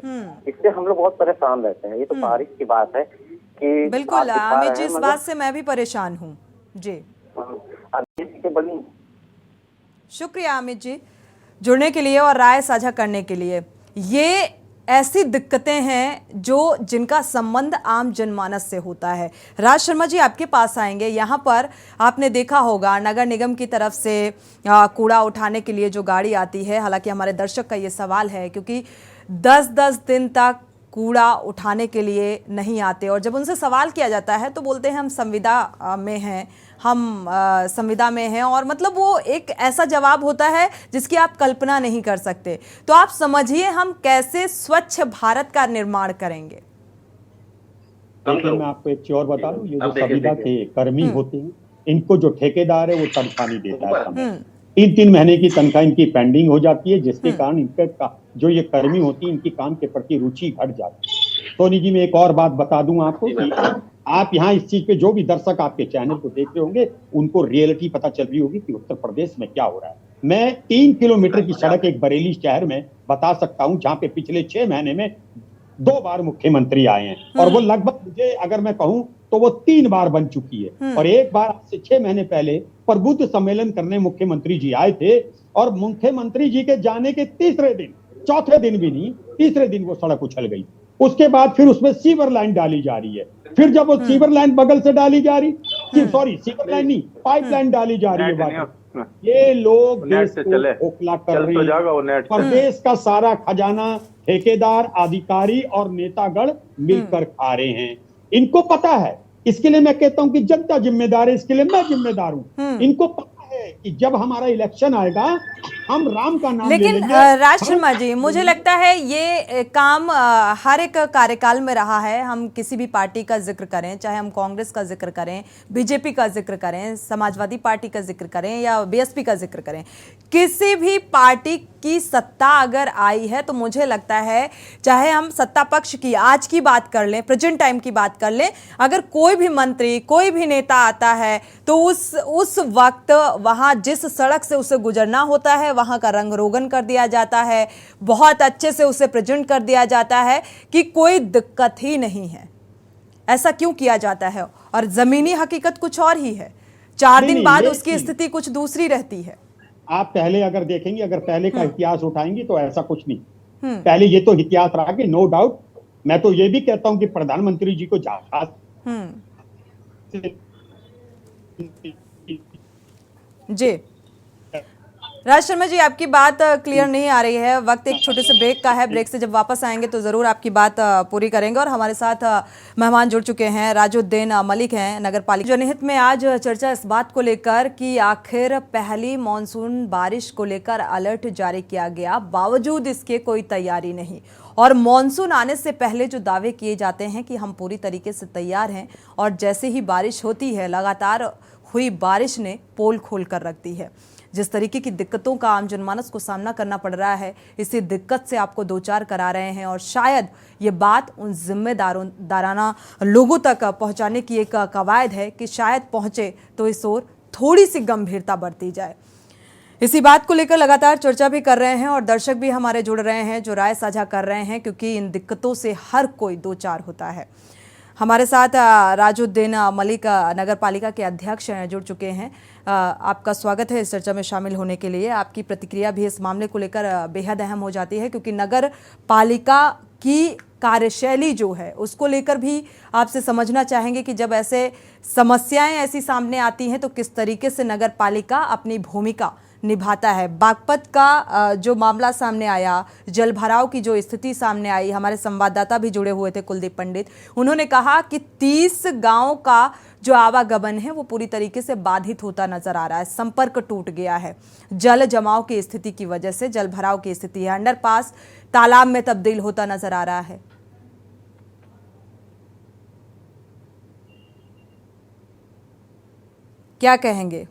इससे हम लोग बहुत परेशान रहते हैं। ये तो बारिश की बात है कि बिल्कुल अमित जी, इस बात से मैं भी परेशान हूँ जी। बड़ी शुक्रिया अमित जी जुड़ने के लिए और राय साझा करने के लिए। ये ऐसी दिक्कतें हैं जो जिनका संबंध आम जनमानस से होता है। राज शर्मा जी, आपके पास आएंगे। यहाँ पर आपने देखा होगा नगर निगम की तरफ से कूड़ा उठाने के लिए जो गाड़ी आती है, हालांकि हमारे दर्शक का ये सवाल है क्योंकि 10-10 दिन तक कूड़ा उठाने के लिए नहीं आते, और जब उनसे सवाल किया जाता है तो बोलते हैं हम संविदा में हैं, हम संविदा में हैं, और मतलब वो एक ऐसा जवाब होता है जिसकी आप कल्पना नहीं कर सकते। तो आप समझिए हम कैसे स्वच्छ भारत का निर्माण करेंगे। देखिए, मैं आपको एक चीज और बता दूं, ये जो संविदा के कर्मी होते हैं, इनको जो ठेकेदार है वो तनख्वाह नहीं देता है समय। 3-3 महीने की तनख्वाह इनकी पेंडिंग हो जाती है, जिसके कारण इनके जो ये कर्मी होती है इनकी काम के प्रति रुचि घट जाती है। सोनी जी, मैं एक और बात बता दूं आपको कि आप यहाँ इस चीज पे जो भी दर्शक आपके चैनल को देख रहे होंगे उनको रियलिटी पता चल रही होगी कि उत्तर प्रदेश में क्या हो रहा है। मैं 3 किलोमीटर की सड़क एक बरेली शहर में बता सकता हूँ जहाँ पे पिछले 6 महीने में 2 बार मुख्यमंत्री आए हैं, और वो लगभग मुझे अगर मैं कहूँ तो वो 3 बार बन चुकी है। और एक बार आज से 6 महीने पहले प्रबुद्ध सम्मेलन करने मुख्यमंत्री जी आए थे, और मुख्यमंत्री जी के जाने के तीसरे दिन, चौथे दिन भी नहीं, तीसरे दिन वो सड़क उछल गई। उसके बाद फिर उसमें सीवर लाइन डाली जा रही है। फिर जब वो सीवर लाइन बगल से डाली जा रही, सॉरी सीवर लाइन नहीं, पाइपलाइन डाली जा रही है। ये लोग देश को खोखला कर रहे हैं। प्रदेश का सारा खजाना ठेकेदार, अधिकारी और नेतागण मिलकर खा रहे हैं। इनको पता है, इसके लिए मैं कहता हूं कि जनता जिम्मेदार है, इसके लिए मैं जिम्मेदार हूं। इनको पता है कि जब हमारा इलेक्शन आएगा हम राम का नाम ले लेकिन लेंगे। राज शर्मा जी, मुझे लगता है ये काम हर एक कार्यकाल में रहा है। हम किसी भी पार्टी का जिक्र करें, चाहे हम कांग्रेस का जिक्र करें, बीजेपी का जिक्र करें, समाजवादी पार्टी का जिक्र करें या बीएसपी का जिक्र करें, किसी भी पार्टी की सत्ता अगर आई है तो मुझे लगता है, चाहे हम सत्ता पक्ष की आज की बात कर लें, प्रेजेंट टाइम की बात कर लें, अगर कोई भी मंत्री, कोई भी नेता आता है तो उस वक्त वहां जिस सड़क से उसे गुजरना होता है वहां का रंग रोगन कर दिया जाता है, बहुत अच्छे से उसे प्रेजेंट कर दिया जाता है कि कोई दिक्कत ही नहीं है। ऐसा क्यों किया जाता है? और जमीनी हकीकत कुछ और ही है। 4 दिन बाद उसकी स्थिति कुछ दूसरी रहती है। आप पहले अगर देखेंगे, अगर पहले का इतिहास उठाएंगे तो ऐसा कुछ नहीं। पहले ये तो इतिहास रहा कि नो डाउट, मैं तो ये भी कहता हूं कि प्रधानमंत्री जी को जहाज जी। राज शर्मा जी, आपकी बात क्लियर नहीं आ रही है। वक्त एक छोटे से ब्रेक का है। ब्रेक से जब वापस आएंगे तो ज़रूर आपकी बात पूरी करेंगे। और हमारे साथ मेहमान जुड़ चुके हैं, राजुद्दीन मलिक हैं, नगर पालिका जनहित में। आज चर्चा इस बात को लेकर कि आखिर पहली मॉनसून बारिश को लेकर अलर्ट जारी किया गया, बावजूद इसके कोई तैयारी नहीं। और मॉनसून आने से पहले जो दावे किए जाते हैं कि हम पूरी तरीके से तैयार हैं, और जैसे ही बारिश होती है, लगातार हुई बारिश ने पोल खोल कर रख दी है। जिस तरीके की दिक्कतों का आम जनमानस को सामना करना पड़ रहा है, इसी दिक्कत से आपको दो चार करा रहे हैं। और शायद ये बात उन जिम्मेदाराना लोगों तक पहुंचाने की एक कवायद है कि शायद पहुंचे तो इस ओर थोड़ी सी गंभीरता बरती जाए। इसी बात को लेकर लगातार चर्चा भी कर रहे हैं और दर्शक भी हमारे जुड़ रहे हैं, जो राय साझा कर रहे हैं, क्योंकि इन दिक्कतों से हर कोई दो चार होता है। हमारे साथ राजुद्दीन मलिक नगर पालिका के अध्यक्ष जुड़ चुके हैं। आपका स्वागत है इस चर्चा में शामिल होने के लिए। आपकी प्रतिक्रिया भी इस मामले को लेकर बेहद अहम हो जाती है, क्योंकि नगर पालिका की कार्यशैली जो है उसको लेकर भी आपसे समझना चाहेंगे कि जब ऐसे समस्याएं ऐसी सामने आती हैं तो किस तरीके से नगर पालिका अपनी भूमिका निभाता है। बागपत का जो मामला सामने आया, जल भराव की जो स्थिति सामने आई, हमारे संवाददाता भी जुड़े हुए थे कुलदीप पंडित, उन्होंने कहा कि 30 गांव का जो आवागमन है वो पूरी तरीके से बाधित होता नजर आ रहा है। संपर्क टूट गया है जल जमाव की स्थिति की वजह से, जल भराव की स्थिति है, अंडरपास तालाब में तब्दील होता नजर आ रहा है। क्या कहेंगे?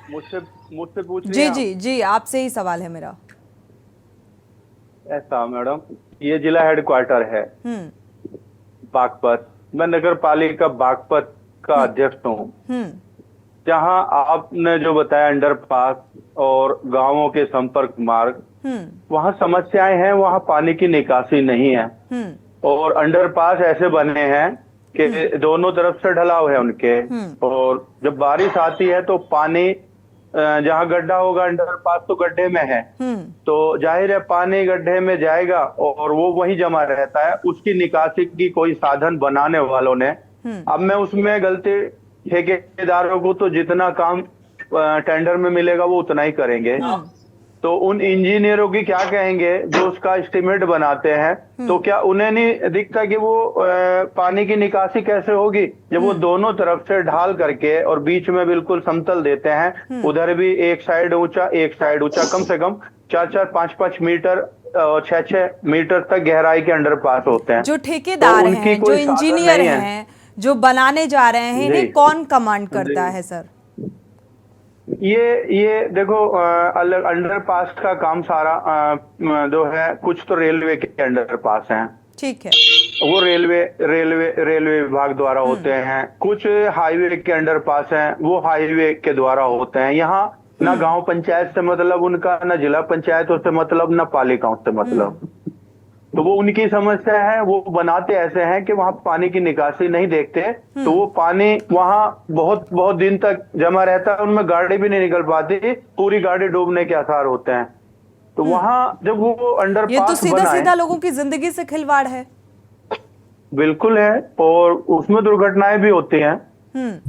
मुझसे पूछ जी जी जी, आपसे ही सवाल है मेरा। ऐसा मैडम, ये जिला हेडक्वार्टर है बागपत। मैं नगर पालिका बागपत का अध्यक्ष हूँ। जहाँ आपने जो बताया अंडरपास और गांवों के संपर्क मार्ग, वहाँ समस्याएं हैं, वहाँ पानी की निकासी नहीं है। और अंडरपास ऐसे बने हैं कि दोनों तरफ से ढलाव है उनके, और जब बारिश आती है तो पानी जहाँ गड्ढा होगा अंडरपास तो गड्ढे में है, तो जाहिर है पानी गड्ढे में जाएगा और वो वहीं जमा रहता है। उसकी निकासी की कोई साधन बनाने वालों ने, अब मैं उसमें गलती ठेकेदारों को, तो जितना काम टेंडर में मिलेगा वो उतना ही करेंगे। तो उन इंजीनियरों की क्या कहेंगे जो उसका एस्टिमेट बनाते हैं, तो क्या उन्हें नहीं दिखता कि वो पानी की निकासी कैसे होगी जब वो दोनों तरफ से ढाल करके और बीच में बिल्कुल समतल देते हैं। उधर भी एक साइड ऊंचा एक साइड ऊंचा, कम से कम 4-4, 5-5 मीटर और 6-6 मीटर तक गहराई के अंडरपास होते हैं। जो ठेकेदार हैं, जो इंजीनियर हैं, जो बनाने जा रहे हैं, इन्हें कौन कमांड करता है सर? ये देखो, अंडरपास का काम सारा जो है, कुछ तो रेलवे के अंडरपास हैं, ठीक है, वो रेलवे विभाग द्वारा होते हैं। कुछ हाईवे के अंडरपास हैं, वो हाईवे के द्वारा होते हैं। यहाँ ना गांव पंचायत से मतलब उनका, ना जिला पंचायतों से मतलब, ना पालिकाओं से मतलब। तो वो उनकी समस्या है, वो बनाते ऐसे हैं कि वहां पानी की निकासी नहीं देखते, तो वो पानी वहां बहुत बहुत दिन तक जमा रहता है, उनमें गाड़ी भी नहीं निकल पाती, पूरी गाड़ी डूबने के आसार होते हैं। तो वहां जब वो अंडरपास, ये तो सीधा सीधा लोगों की जिंदगी से खिलवाड़ है। बिल्कुल है, और उसमें दुर्घटनाएं भी होती हैं।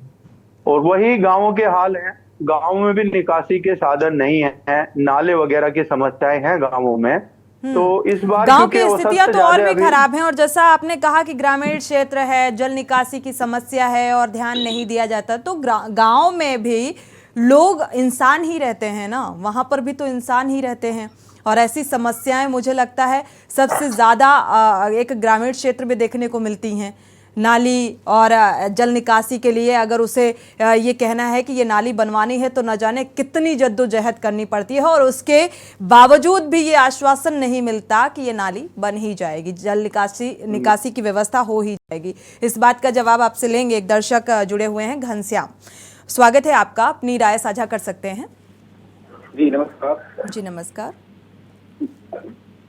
और वही गाँवों के हाल है, गाँव में भी निकासी के साधन नहीं है, नाले वगैरह की समस्याएं हैं गाँवों में। तो इस बार गांव की स्थितियां तो और भी खराब हैं, और जैसा आपने कहा कि ग्रामीण क्षेत्र है, जल निकासी की समस्या है और ध्यान नहीं दिया जाता, तो गांव में भी लोग इंसान ही रहते हैं ना, वहां पर भी तो इंसान ही रहते हैं। और ऐसी समस्याएं मुझे लगता है सबसे ज़्यादा एक ग्रामीण क्षेत्र में देखने को मिलती हैं। नाली और जल निकासी के लिए अगर उसे ये कहना है कि ये नाली बनवानी है तो न जाने कितनी जद्दोजहद करनी पड़ती है, और उसके बावजूद भी ये आश्वासन नहीं मिलता कि ये नाली बन ही जाएगी, जल निकासी की व्यवस्था हो ही जाएगी। इस बात का जवाब आपसे लेंगे। एक दर्शक जुड़े हुए हैं, घनश्याम, स्वागत है आपका, अपनी राय साझा कर सकते हैं। जी नमस्कार। जी नमस्कार।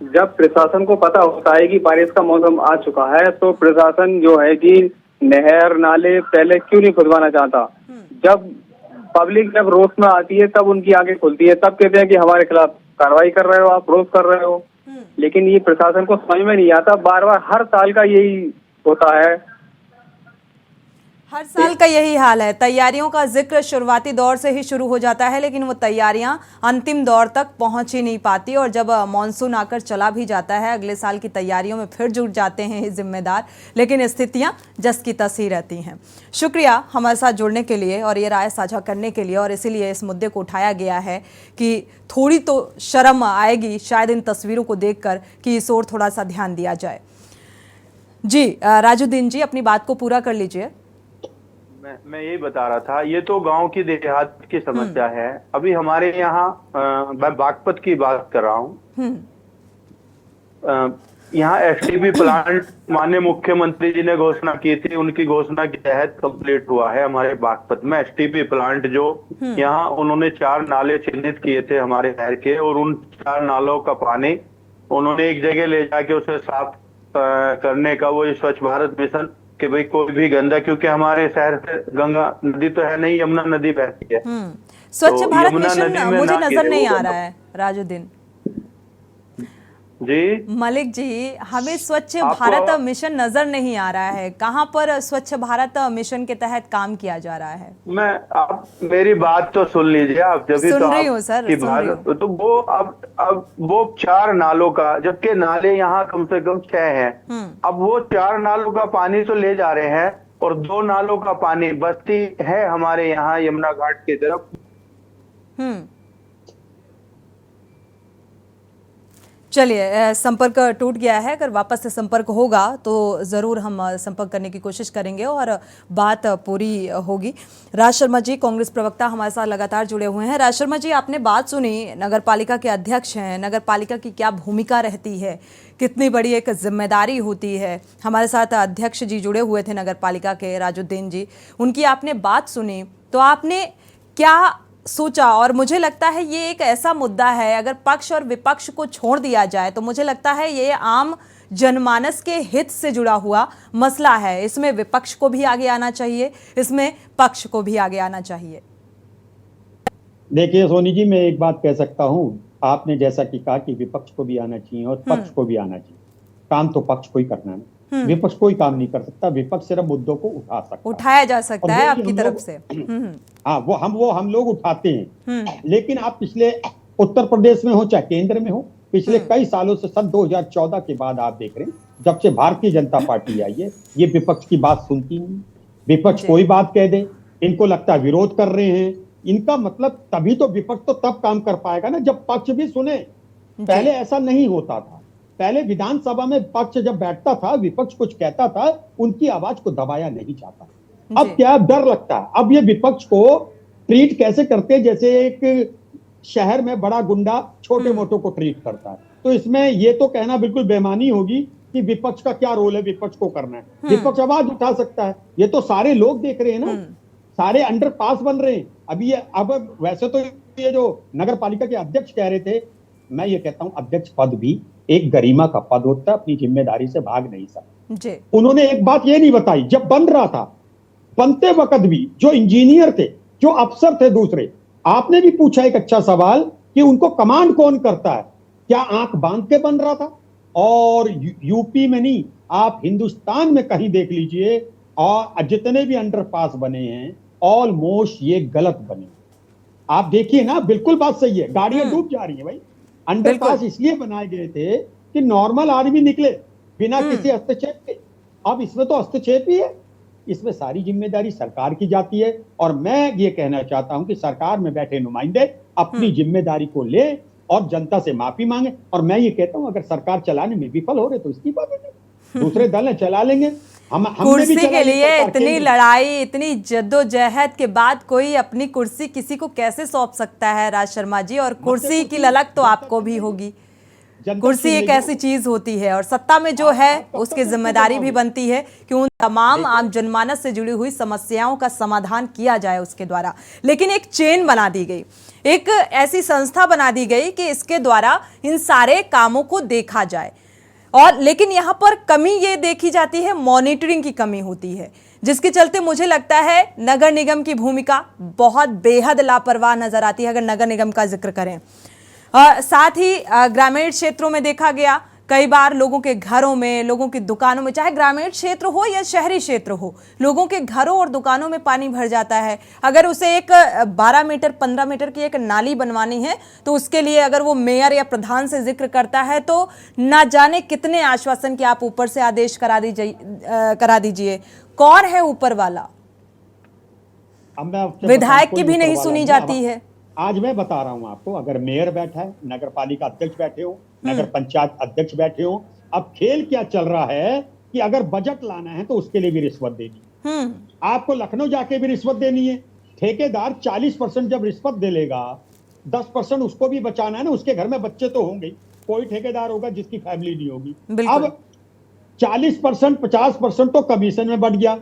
जब प्रशासन को पता होता है कि बारिश का मौसम आ चुका है तो प्रशासन जो है कि नहर नाले पहले क्यों नहीं खुदवाना चाहता? जब पब्लिक जब रोष में आती है तब उनकी आंखें खुलती है, तब कहते हैं कि हमारे खिलाफ कार्रवाई कर रहे हो, आप रोष कर रहे हो। लेकिन ये प्रशासन को समझ में नहीं आता, बार बार हर साल का यही होता है, हर साल का यही हाल है। तैयारियों का जिक्र शुरुआती दौर से ही शुरू हो जाता है, लेकिन वो तैयारियां अंतिम दौर तक पहुंच ही नहीं पाती, और जब मॉनसून आकर चला भी जाता है अगले साल की तैयारियों में फिर जुट जाते हैं ये जिम्मेदार, लेकिन स्थितियां जस की तस ही रहती हैं। शुक्रिया हमारे साथ जुड़ने के लिए और ये राय साझा करने के लिए, और इसीलिए इस मुद्दे को उठाया गया है कि थोड़ी तो शर्म आएगी शायद इन तस्वीरों को देखकर कि इस ओर थोड़ा सा ध्यान दिया जाए। जी राजुद्दीन जी, अपनी बात को पूरा कर लीजिए। मैं यही बता रहा था, ये तो गांव की देहात की समस्या है। अभी हमारे यहाँ मैं बागपत की बात कर रहा हूँ, यहाँ एसटीपी प्लांट माननीय मुख्यमंत्री जी ने घोषणा की थी, उनकी घोषणा के तहत कंप्लीट हुआ है हमारे बागपत में एसटीपी प्लांट। जो यहाँ उन्होंने 4 नाले चिन्हित किए थे हमारे शहर के, और उन 4 नालों का पानी उन्होंने एक जगह ले जाके उसे साफ करने का वो स्वच्छ भारत मिशन कि भाई कोई भी गंदा, क्योंकि हमारे शहर से गंगा नदी तो है नहीं, यमुना नदी बहती है। स्वच्छ भारत मिशन मुझे नजर नहीं आ रहा है राजुद्दीन जी। मलिक जी, हमें स्वच्छ भारत मिशन नजर नहीं आ रहा है, कहां पर स्वच्छ भारत मिशन के तहत काम किया जा रहा है? आप मेरी बात तो सुन लीजिए, आप जब भी सुन रही हूँ सर, तो वो अब वो 4 नालों का, जबकि नाले यहाँ कम से कम 6 हैं, अब वो 4 नालों का पानी तो ले जा रहे हैं, और 2 नालों का पानी बस्ती है हमारे यहाँ यमुना घाट की तरफ। चलिए, संपर्क टूट गया है, अगर वापस से संपर्क होगा तो ज़रूर हम संपर्क करने की कोशिश करेंगे और बात पूरी होगी। राज शर्मा जी, कांग्रेस प्रवक्ता, हमारे साथ लगातार जुड़े हुए हैं। राज शर्मा जी, आपने बात सुनी, नगर पालिका के अध्यक्ष हैं, नगर पालिका की क्या भूमिका रहती है, कितनी बड़ी एक जिम्मेदारी होती है। हमारे साथ अध्यक्ष जी जुड़े हुए थे नगर पालिका के, राजुद्दीन जी, उनकी आपने बात सुनी, तो आपने क्या सोचा? और मुझे लगता है ये एक ऐसा मुद्दा है, अगर पक्ष और विपक्ष को छोड़ दिया जाए तो मुझे लगता है ये आम जनमानस के हित से जुड़ा हुआ मसला है। इसमें विपक्ष को भी आगे आना चाहिए, इसमें पक्ष को भी आगे आना चाहिए। देखिए सोनी जी, मैं एक बात कह सकता हूं, आपने जैसा कि कहा कि विपक्ष को भी आना चाहिए और पक्ष को भी आना चाहिए। काम तो पक्ष को ही करना है, विपक्ष कोई काम नहीं कर सकता, विपक्ष सिर्फ मुद्दों को उठाया जा सकता है आपकी तरफ से। हाँ, वो हम लोग उठाते हैं, लेकिन आप पिछले उत्तर प्रदेश में हो चाहे केंद्र में हो, पिछले कई सालों से सन 2014 के बाद आप देख रहे हैं, जब से भारतीय जनता पार्टी आई है, ये विपक्ष की बात सुनती नहीं। विपक्ष कोई बात कह दे, इनको लगता है विरोध कर रहे हैं। इनका मतलब तभी तो विपक्ष तो तब काम कर पाएगा ना जब पक्ष भी सुने। पहले ऐसा नहीं होता था। पहले विधानसभा में पक्ष जब बैठता था, विपक्ष कुछ कहता था, उनकी आवाज को दबाया नहीं जाता। अब क्या डर लगता है, अब ये विपक्ष को ट्रीट कैसे करते हैं जैसे एक शहर में बड़ा गुंडा छोटे मोटों को ट्रीट करता है। तो इसमें ये तो कहना बिल्कुल बेईमानी होगी कि विपक्ष का क्या रोल है, विपक्ष को करना है। विपक्ष आवाज उठा सकता है, ये तो सारे लोग देख रहे हैं ना, सारे अंडरपास बन रहे हैं। अब वैसे तो ये जो नगर पालिका के अध्यक्ष कह रहे थे, मैं ये कहता हूं अध्यक्ष पद भी एक गरिमा का पद होता है, अपनी जिम्मेदारी से भाग नहीं सकता। उन्होंने एक बात ये नहीं बताई, जब बन रहा था, बनते वक्त भी जो इंजीनियर थे, जो अफसर थे दूसरे, आपने भी पूछा एक अच्छा सवाल कि उनको कमांड कौन करता है, क्या आंख बांध के बन रहा था? और यूपी में नहीं, आप हिंदुस्तान में कहीं देख लीजिए, और जितने भी अंडरपास बने हैं ऑलमोस्ट ये गलत बने। आप देखिए ना, बिल्कुल बात सही है, गाड़ियां डूब जा रही है भाई, अंडरपास इसलिए बनाए गए थे कि नॉर्मल आदमी निकले बिना किसी हस्तक्षेप के। अब इसमें तो हस्तक्षेप ही है, इसमें सारी जिम्मेदारी सरकार की जाती है। और मैं ये कहना चाहता हूं कि सरकार में बैठे नुमाइंदे अपनी जिम्मेदारी को ले और जनता से माफी मांगे। और मैं ये कहता हूं अगर सरकार चलाने में विफल हो रहे तो इस्तीफा दे दें, दूसरे दल चला लेंगे। कुर्सी के लिए इतनी लड़ाई, इतनी जद्दोजहद के बाद कोई अपनी कुर्सी किसी को कैसे सौंप सकता है राज शर्मा जी? और कुर्सी की ललक तो आपको भी होगी। कुर्सी एक ऐसी चीज होती है और सत्ता में जो है उसकी जिम्मेदारी भी बनती है कि उन तमाम आम जनमानस से जुड़ी हुई समस्याओं का समाधान किया जाए उसके द्वारा। लेकिन एक चेन बना दी गई, एक ऐसी संस्था बना दी गई कि इसके द्वारा इन सारे कामों को देखा जाए। और लेकिन यहाँ पर कमी ये देखी जाती है, मॉनिटरिंग की कमी होती है, जिसके चलते मुझे लगता है नगर निगम की भूमिका बहुत बेहद लापरवाह नजर आती है अगर नगर निगम का जिक्र करें। साथ ही ग्रामीण क्षेत्रों में देखा गया कई बार लोगों के घरों में, लोगों की दुकानों में, चाहे ग्रामीण क्षेत्र हो या शहरी क्षेत्र हो, लोगों के घरों और दुकानों में पानी भर जाता है। अगर उसे एक 12 मीटर 15 मीटर की एक नाली बनवानी है तो उसके लिए अगर वो मेयर या प्रधान से जिक्र करता है तो ना जाने कितने आश्वासन कि आप ऊपर से आदेश करा दीजिए। कौन है ऊपर वाला? विधायक की भी नहीं सुनी जाती है। आज मैं बता रहा हूं आपको, अगर मेयर बैठा है, नगर पालिका अध्यक्ष बैठे हो, नगर पंचायत अध्यक्ष बैठे हो, अब खेल क्या चल रहा है कि अगर बजट लाना है तो उसके लिए भी रिश्वत देनी, आपको लखनऊ जाके भी रिश्वत देनी है। ठेकेदार 40% जब रिश्वत दे लेगा, 10% उसको भी बचाना है ना, उसके घर में बच्चे तो होंगे, कोई ठेकेदार होगा जिसकी फैमिली नहीं होगी। अब 40% 50% तो कमीशन में बढ़ गया,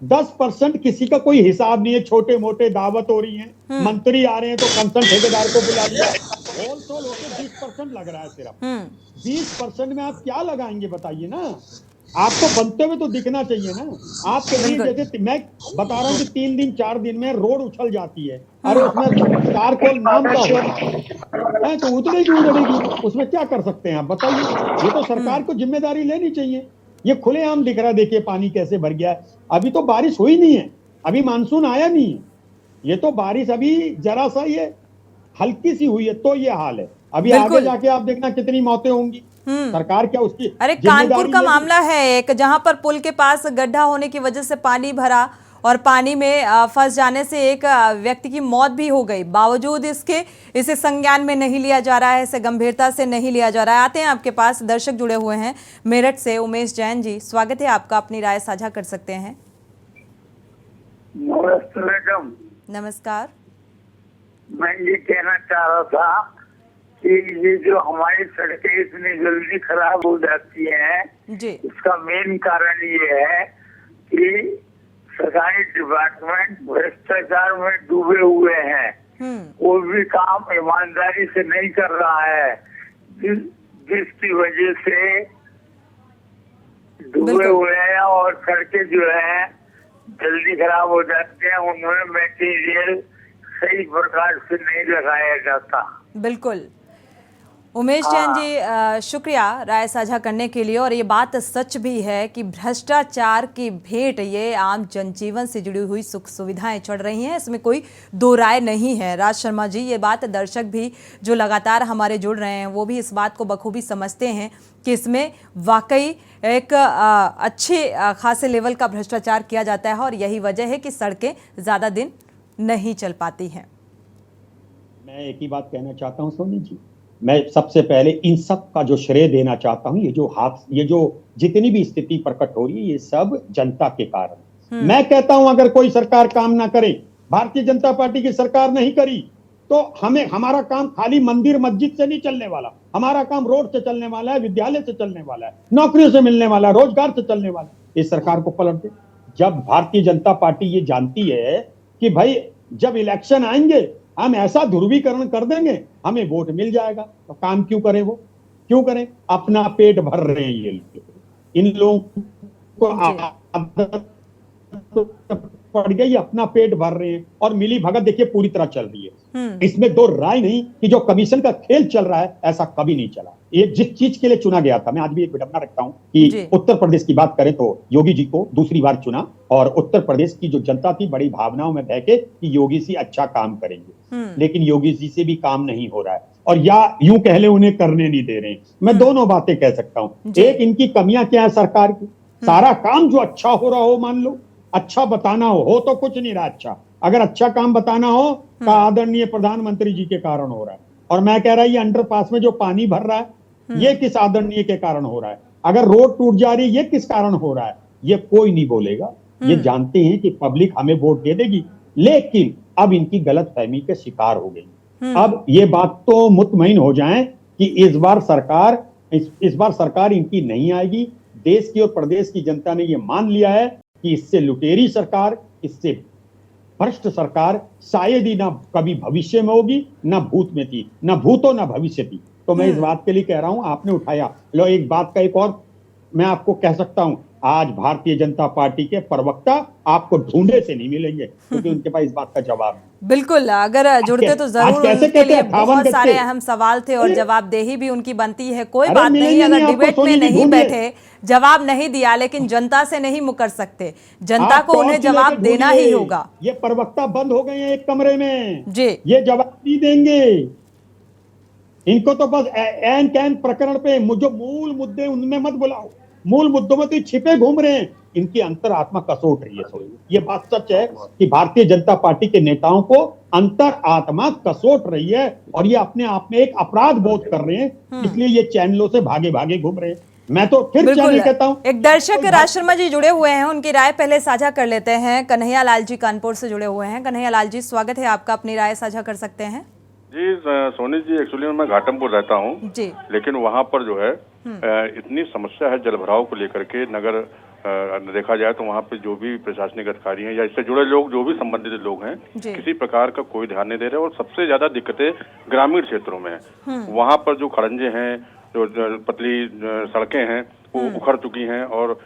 10% किसी का कोई हिसाब नहीं है, छोटे मोटे दावत हो रही है, मंत्री आ रहे हैं तो कंसर्न ठेकेदार को बुला लिया। होलसेल होकर 20% लग रहा है सिर्फ। 20% में आप क्या लगाएंगे बताइए ना? आपको बनते हुए तो दिखना चाहिए ना। आपके लिए जैसे मैं बता रहा हूँ कि 3 दिन 4 दिन में रोड उछल जाती है, अरे उसमें चारकोल नाम का होता है तो उतनी क्यों उड़ेगी? उसमें क्या कर सकते हैं आप बताइए? ये तो सरकार को जिम्मेदारी लेनी चाहिए। ये खुलेआम दिख रहा है, देखिए पानी कैसे भर गया है। अभी तो बारिश हुई नहीं है, अभी मानसून आया नहीं है, ये तो बारिश अभी जरा सा ये हल्की सी हुई है तो ये हाल है। अभी आगे जाके आप देखना कितनी मौतें होंगी। सरकार क्या उसकी? अरे कानपुर का मामला है एक, जहां पर पुल के पास गड्ढा होने की वजह से पानी भरा और पानी में फंस जाने से एक व्यक्ति की मौत भी हो गई। बावजूद इसके इसे संज्ञान में नहीं लिया जा रहा है, इसे गंभीरता से नहीं लिया जा रहा है। आते हैं आपके पास, दर्शक जुड़े हुए हैं मेरठ से। उमेश जैन जी, स्वागत है आपका, अपनी राय साझा कर सकते हैं। नमस्ते मैडम। नमस्कार। मैं ये कहना चाह रहा था कि ये जो हमारी सड़कें इतनी जल्दी खराब हो जाती हैं जी, इसका मेन कारण ये है कि सरकारी डिपार्टमेंट भ्रष्टाचार में डूबे हुए हैं। कोई भी काम ईमानदारी से नहीं कर रहा है, जिसकी वजह से डूबे हुए हैं और सड़कें जो है जल्दी खराब हो जाती हैं। उनमें मटेरियल सही प्रकार से नहीं लगाया जाता। बिल्कुल उमेश जैन जी, शुक्रिया राय साझा करने के लिए। और ये बात सच भी है कि भ्रष्टाचार की भेंट ये आम जनजीवन से जुड़ी हुई सुख सुविधाएं चढ़ रही हैं, इसमें कोई दो राय नहीं है। राज शर्मा जी, ये बात दर्शक भी जो लगातार हमारे जुड़ रहे हैं वो भी इस बात को बखूबी समझते हैं कि इसमें वाकई एक अच्छे खासे लेवल का भ्रष्टाचार किया जाता है और यही वजह है कि सड़कें ज़्यादा दिन नहीं चल पाती हैं। मैं एक ही बात कहना चाहता हूँ सोनी जी, मैं सबसे पहले इन सब का जो श्रेय देना चाहता हूं, ये जो जितनी भी स्थिति प्रकट हो रही है ये सब जनता के कारण। मैं कहता हूं अगर कोई सरकार काम ना करे, भारतीय जनता पार्टी की सरकार नहीं करी तो हमारा काम खाली मंदिर मस्जिद से नहीं चलने वाला, हमारा काम रोड से चलने वाला है, विद्यालय से चलने वाला है, नौकरियों से मिलने वाला है, रोजगार से चलने वाला है। इस सरकार को पलट दे। जब भारतीय जनता पार्टी ये जानती है कि भाई जब इलेक्शन आएंगे हम ऐसा ध्रुवीकरण कर देंगे हमें वोट मिल जाएगा, तो काम क्यों करें? वो क्यों करें? अपना पेट भर रहे हैं ये लोग। इन लोगों को आदत पड़ गई, अपना पेट भर रहे हैं और मिली भगत देखिए पूरी तरह चल रही है। इसमें दो राय नहीं कि जो कमीशन का खेल चल रहा है ऐसा कभी नहीं चला। ये जिस चीज के लिए चुना गया था, मैं आज भी एक विडंबना रखता हूं कि उत्तर प्रदेश की बात करें तो योगी जी को दूसरी बार चुना और उत्तर प्रदेश की जो जनता थी बड़ी भावनाओं में बह के कि योगी जी अच्छा काम करेंगे, लेकिन योगी जी से भी काम नहीं हो रहा है। और या यूं कह ले उन्हें करने नहीं दे रहे हैं। मैं दोनों बातें कह सकता हूं। एक, इनकी कमियां क्या है सरकार की, सारा काम जो अच्छा हो रहा हो, मान लो अच्छा बताना हो तो कुछ नहीं रहा अच्छा। अगर अच्छा काम बताना हो तो आदरणीय प्रधानमंत्री जी के कारण हो रहा है। और मैं कह रहा ये अंडरपास में जो पानी भर रहा है ये किस आदरणीय के कारण हो रहा है। अगर रोड टूट जा रही है ये किस कारण हो रहा है, ये कोई नहीं बोलेगा। ये जानते हैं कि पब्लिक हमें वोट दे देगी, लेकिन अब इनकी गलतफहमी के शिकार हो गई। अब ये बात तो मुतमईन हो जाएं कि इस बार सरकार इनकी नहीं आएगी। देश की और प्रदेश की जनता ने ये मान लिया है कि इससे लुटेरी सरकार, इससे भ्रष्ट सरकार शायद ही ना कभी भविष्य में होगी, ना भूत में थी, ना भूतो ना भविष्य थी। तो मैं इस बात के लिए कह रहा हूं, आपने उठाया लो एक बात का, एक और मैं आपको कह सकता हूं, आज भारतीय जनता पार्टी के प्रवक्ता आपको ढूंढे से नहीं मिलेंगे, क्योंकि उनके पास इस बात का जवाब है। बिल्कुल, अगर जुड़ते तो जरूर उनके लिए बहुत सारे अहम सवाल थे और जवाबदेही भी उनकी बनती है। कोई बात नहीं, अगर डिबेट में नहीं बैठे, जवाब नहीं दिया, लेकिन जनता से नहीं मुकर सकते, जनता को उन्हें जवाब देना ही होगा। ये प्रवक्ता बंद हो गए हैं एक कमरे में जी, ये जवाब नहीं देंगे। इनको तो बस एन कैन प्रकरण पे जो मूल मुद्दे उनमें मत बुलाओ, मूल मुद्दों में तो छिपे घूम रहे हैं। इनकी अंतरात्मा कसोट रही है। ये बात सच है कि भारतीय जनता पार्टी के नेताओं को अंतरात्मा कसोट रही है और ये अपने आप में एक अपराध बोध कर रहे हैं, इसलिए ये चैनलों से भागे भागे घूम रहे हैं। मैं तो फिर चैनल कहता हूं। एक दर्शक राज शर्मा जी जुड़े हुए हैं, उनकी राय पहले साझा कर लेते हैं। कन्हैया लाल जी कानपुर से जुड़े हुए हैं। कन्हैया लाल जी, स्वागत है आपका, अपनी राय साझा कर सकते हैं। जी सोनी जी, एक्चुअली मैं घाटमपुर रहता हूँ जी, लेकिन वहाँ पर जो है इतनी समस्या है जल भराव को लेकर के। नगर देखा जाए तो वहाँ पे जो भी प्रशासनिक अधिकारी हैं या इससे जुड़े लोग, जो भी संबंधित लोग हैं, किसी प्रकार का कोई ध्यान नहीं दे रहे। और सबसे ज्यादा दिक्कतें ग्रामीण क्षेत्रों में है। वहाँ पर जो खड़ंजे हैं, जो पतली सड़कें हैं, वो उखड़ चुकी हैं और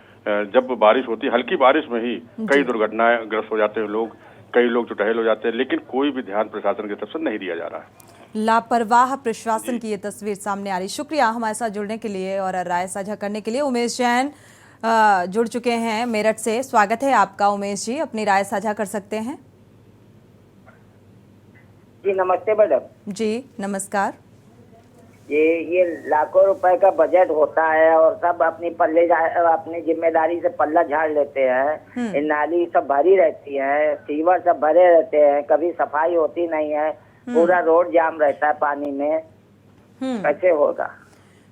जब बारिश होती है, हल्की बारिश में ही कई दुर्घटनाएं ग्रस्त हो जाते हैं लोग, कई लोग चुटहल हो जाते हैं, लेकिन कोई भी ध्यान प्रशासन की तरफ से नहीं दिया जा रहा है। लापरवाह प्रशासन की ये तस्वीर सामने आ रही। शुक्रिया हमारे साथ जुड़ने के लिए और राय साझा करने के लिए। उमेश जैन जुड़ चुके हैं मेरठ से, स्वागत है आपका उमेश जी, अपनी राय साझा कर सकते हैं। जी नमस्ते मैडम। जी नमस्कार। ये लाखों रुपए का बजट होता है और सब अपनी जिम्मेदारी से पल्ला झाड़ लेते हैं। ये नाली सब भरी रहती है, सीवर सब भरे रहते हैं, कभी सफाई होती नहीं है, पूरा रोड जाम रहता है पानी में। कैसे होगा?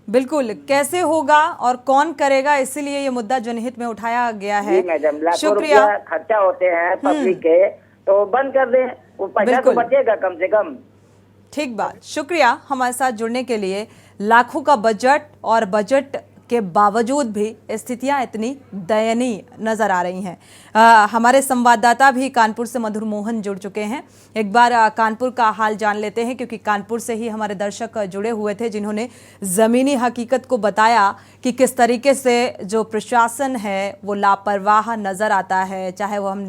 बिल्कुल, कैसे होगा और कौन करेगा, इसीलिए ये मुद्दा जनहित में उठाया गया है। मैडम, लाखों रुपया खर्चा होते हैं पब्लिक के, तो बंद कर दें, वो पैसा तो बचेगा कम से कम। ठीक बात, शुक्रिया हमारे साथ जुड़ने के लिए। लाखों का बजट और बजट के बावजूद भी स्थितियां इतनी दयनीय नजर आ रही हैं। हमारे संवाददाता भी कानपुर से मधुर मोहन जुड़ चुके हैं। एक बार कानपुर का हाल जान लेते हैं, क्योंकि कानपुर से ही हमारे दर्शक जुड़े हुए थे जिन्होंने ज़मीनी हकीकत को बताया कि किस तरीके से जो प्रशासन है वो लापरवाह नज़र आता है। चाहे वो हम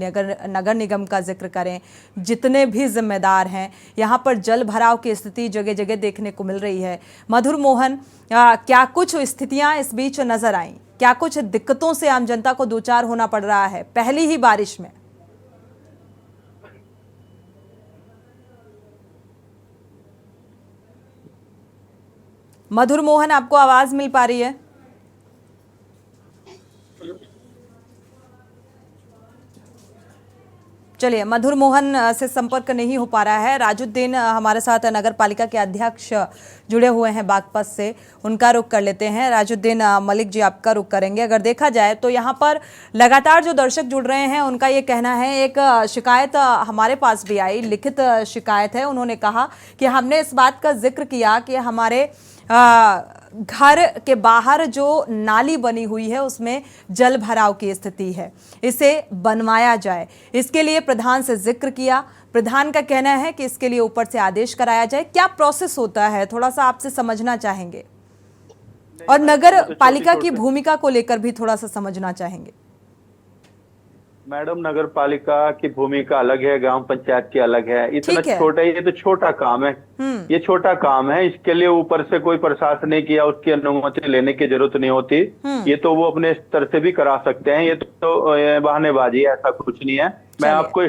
नगर निगम का जिक्र करें, जितने भी जिम्मेदार हैं, यहाँ पर जल भराव की स्थिति जगह जगह देखने को मिल रही है। मधुर मोहन, क्या कुछ स्थितियां इस बीच नजर आई, क्या कुछ दिक्कतों से आम जनता को दो चार होना पड़ रहा है पहली ही बारिश में? मधुर मोहन, आपको आवाज मिल पा रही है? चलिए, मधुर मोहन से संपर्क नहीं हो पा रहा है। राजुद्दीन हमारे साथ नगर पालिका के अध्यक्ष जुड़े हुए हैं बागपत से, उनका रुख कर लेते हैं। राजुद्दीन मलिक जी, आपका रुख करेंगे। अगर देखा जाए तो यहाँ पर लगातार जो दर्शक जुड़ रहे हैं उनका ये कहना है, एक शिकायत हमारे पास भी आई, लिखित शिकायत है। उन्होंने कहा कि हमने इस बात का जिक्र किया कि हमारे घर के बाहर जो नाली बनी हुई है उसमें जल भराव की स्थिति है, इसे बनवाया जाए। इसके लिए प्रधान से जिक्र किया। प्रधान का कहना है कि इसके लिए ऊपर से आदेश कराया जाए। क्या प्रोसेस होता है, थोड़ा सा आपसे समझना चाहेंगे, और नगर पालिका की भूमिका को लेकर भी थोड़ा सा समझना चाहेंगे। मैडम, नगर पालिका की भूमिका अलग है, ग्राम पंचायत की अलग है। इतना छोटा, ये तो छोटा काम है, ये छोटा काम है। इसके लिए ऊपर से कोई प्रशासन ने किया, उसकी अनुमति लेने की जरूरत नहीं होती। ये तो वो अपने स्तर से भी करा सकते हैं। ये तो बहानेबाजी है, ऐसा कुछ नहीं है। मैं आपको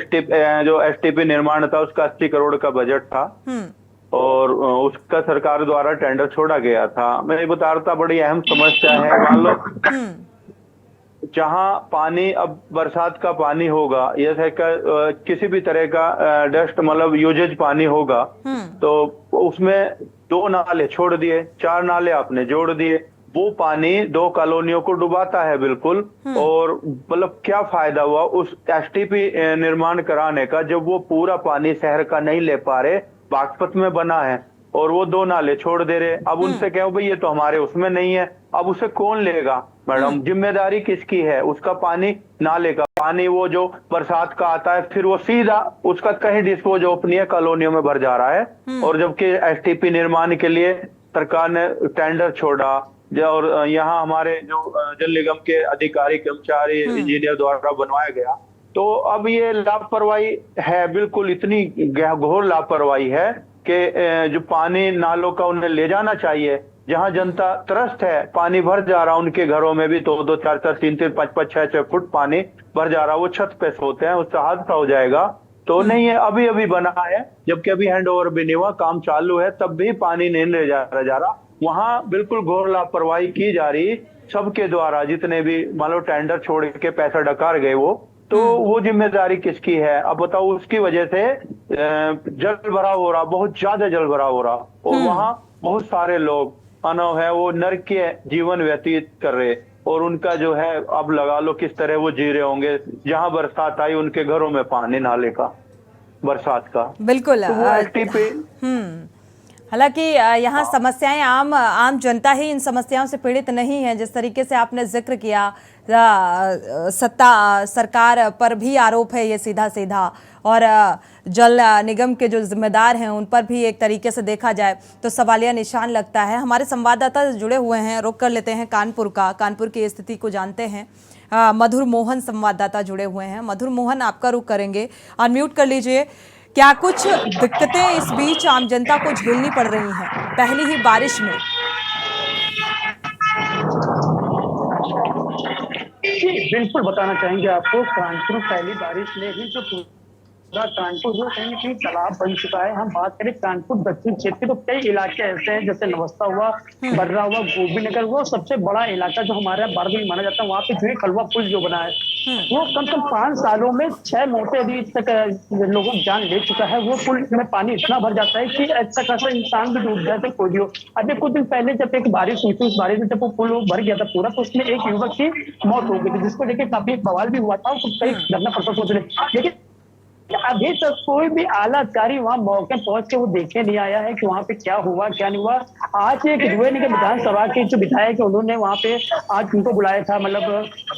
जो STP निर्माण था उसका 80 करोड़ का बजट था और उसका सरकार द्वारा टेंडर छोड़ा गया था। मैं ये बता रहा था, बड़ी अहम समस्या है। मान लो जहां पानी अब बरसात का पानी होगा, जैसे किसी भी तरह का डस्ट मतलब यूजेज पानी होगा, तो उसमें 2 नाले छोड़ दिए, 4 नाले आपने जोड़ दिए, वो पानी 2 कॉलोनियों को डुबाता है बिल्कुल। और मतलब क्या फायदा हुआ उस एसटीपी निर्माण कराने का, जब वो पूरा पानी शहर का नहीं ले पा रहे, बागपत में बना है और वो 2 नाले छोड़ दे रहे। अब उनसे कहो भाई ये तो हमारे उसमें नहीं है, अब उसे कौन लेगा मैडम? जिम्मेदारी किसकी है? उसका पानी, नाले का पानी वो जो बरसात का आता है, फिर वो सीधा उसका कहीं डिस्पोज अपनी कॉलोनियों में भर जा रहा है। और जबकि एसटीपी निर्माण के लिए सरकार ने टेंडर छोड़ा, और यहाँ हमारे जो जल निगम के अधिकारी, कर्मचारी, इंजीनियर द्वारा बनवाया गया, तो अब ये लापरवाही है, बिल्कुल इतनी घोर लापरवाही है कि जो पानी नालों का उन्हें ले जाना चाहिए, जहां जनता त्रस्त है, पानी भर जा रहा, उनके घरों में भी 2-2, 4-4, 3-3, 5-5, 6-6 फुट पानी भर जा रहा, वो छत पे सोते हैं, उससे हादसा हो जाएगा। तो नहीं है, अभी अभी बना है, जबकि अभी हैंड ओवर भी नहीं हुआ, काम चालू है, तब भी पानी नहीं ले जा रहा। वहां बिल्कुल घोर लापरवाही की जा रही सबके द्वारा, जितने भी मान लो टेंडर छोड़ के पैसा डकार गए तो वो जिम्मेदारी किसकी है? अब बताओ, उसकी वजह से जल भराव हो रहा, बहुत ज्यादा जल भराव हो रहा, और वहां बहुत सारे लोग मानव है वो नरकीय जीवन व्यतीत कर रहे, और उनका जो है अब लगा लो किस तरह वो जी रहे होंगे। जहां बरसात आई उनके घरों में पानी नाले का, बरसात का। बिल्कुल। तो हालांकि यहाँ समस्याएं आम जनता ही इन समस्याओं से पीड़ित नहीं है। जिस तरीके से आपने जिक्र किया, सरकार पर भी आरोप है ये सीधा सीधा, और जल निगम के जो जिम्मेदार हैं उन पर भी एक तरीके से देखा जाए तो सवालिया निशान लगता है। हमारे संवाददाता जुड़े हुए हैं, रुक कर लेते हैं कानपुर की स्थिति को जानते हैं। मधुर मोहन संवाददाता जुड़े हुए हैं। मधुर मोहन, आपका रुख करेंगे, अनम्यूट कर लीजिए। क्या कुछ दिक्कतें इस बीच आम जनता को झेलनी पड़ रही हैं पहली ही बारिश में? बिल्कुल बताना चाहेंगे आपको, कानपुर पहली बारिश में ही जो पूरा कानपुर जो कहीं ना कहीं तालाब बन चुका है। हम बात करें कानपुर दक्षिण क्षेत्र के, तो कई इलाके ऐसे हैं, जैसे नवस्था हुआ, बर्रा हुआ, गोपीनगर हुआ, सबसे बड़ा इलाका जो हमारे भारत में माना जाता है, वहाँ पे जो है कलवा पुल जो बना है, वो कम से कम 5 सालों में 6 मौतें अभी तक लोगों की जान ले चुका है। वो पुल में पानी इतना भर जाता है कि अच्छा खासा इंसान भी डूब जाता है, कोई भी हो। अभी कुछ दिन पहले जब एक बारिश हुई थी, उस बारिश में जब वो पुल भर गया था पूरा, तो उसमें एक युवक की मौत हो गई थी, जिसको लेकर काफी बवाल भी हुआ था, तो कई धरना प्रदर्शन सोच रहे। लेकिन अभी तक कोई भी आला अधिकारी वहां मौके पहुंच के वो देखने नहीं आया है कि वहां पे क्या हुआ क्या नहीं हुआ। आज एक रुए निगम विधानसभा के जो विधायक है, उन्होंने वहां पे आज उनको बुलाया था, मतलब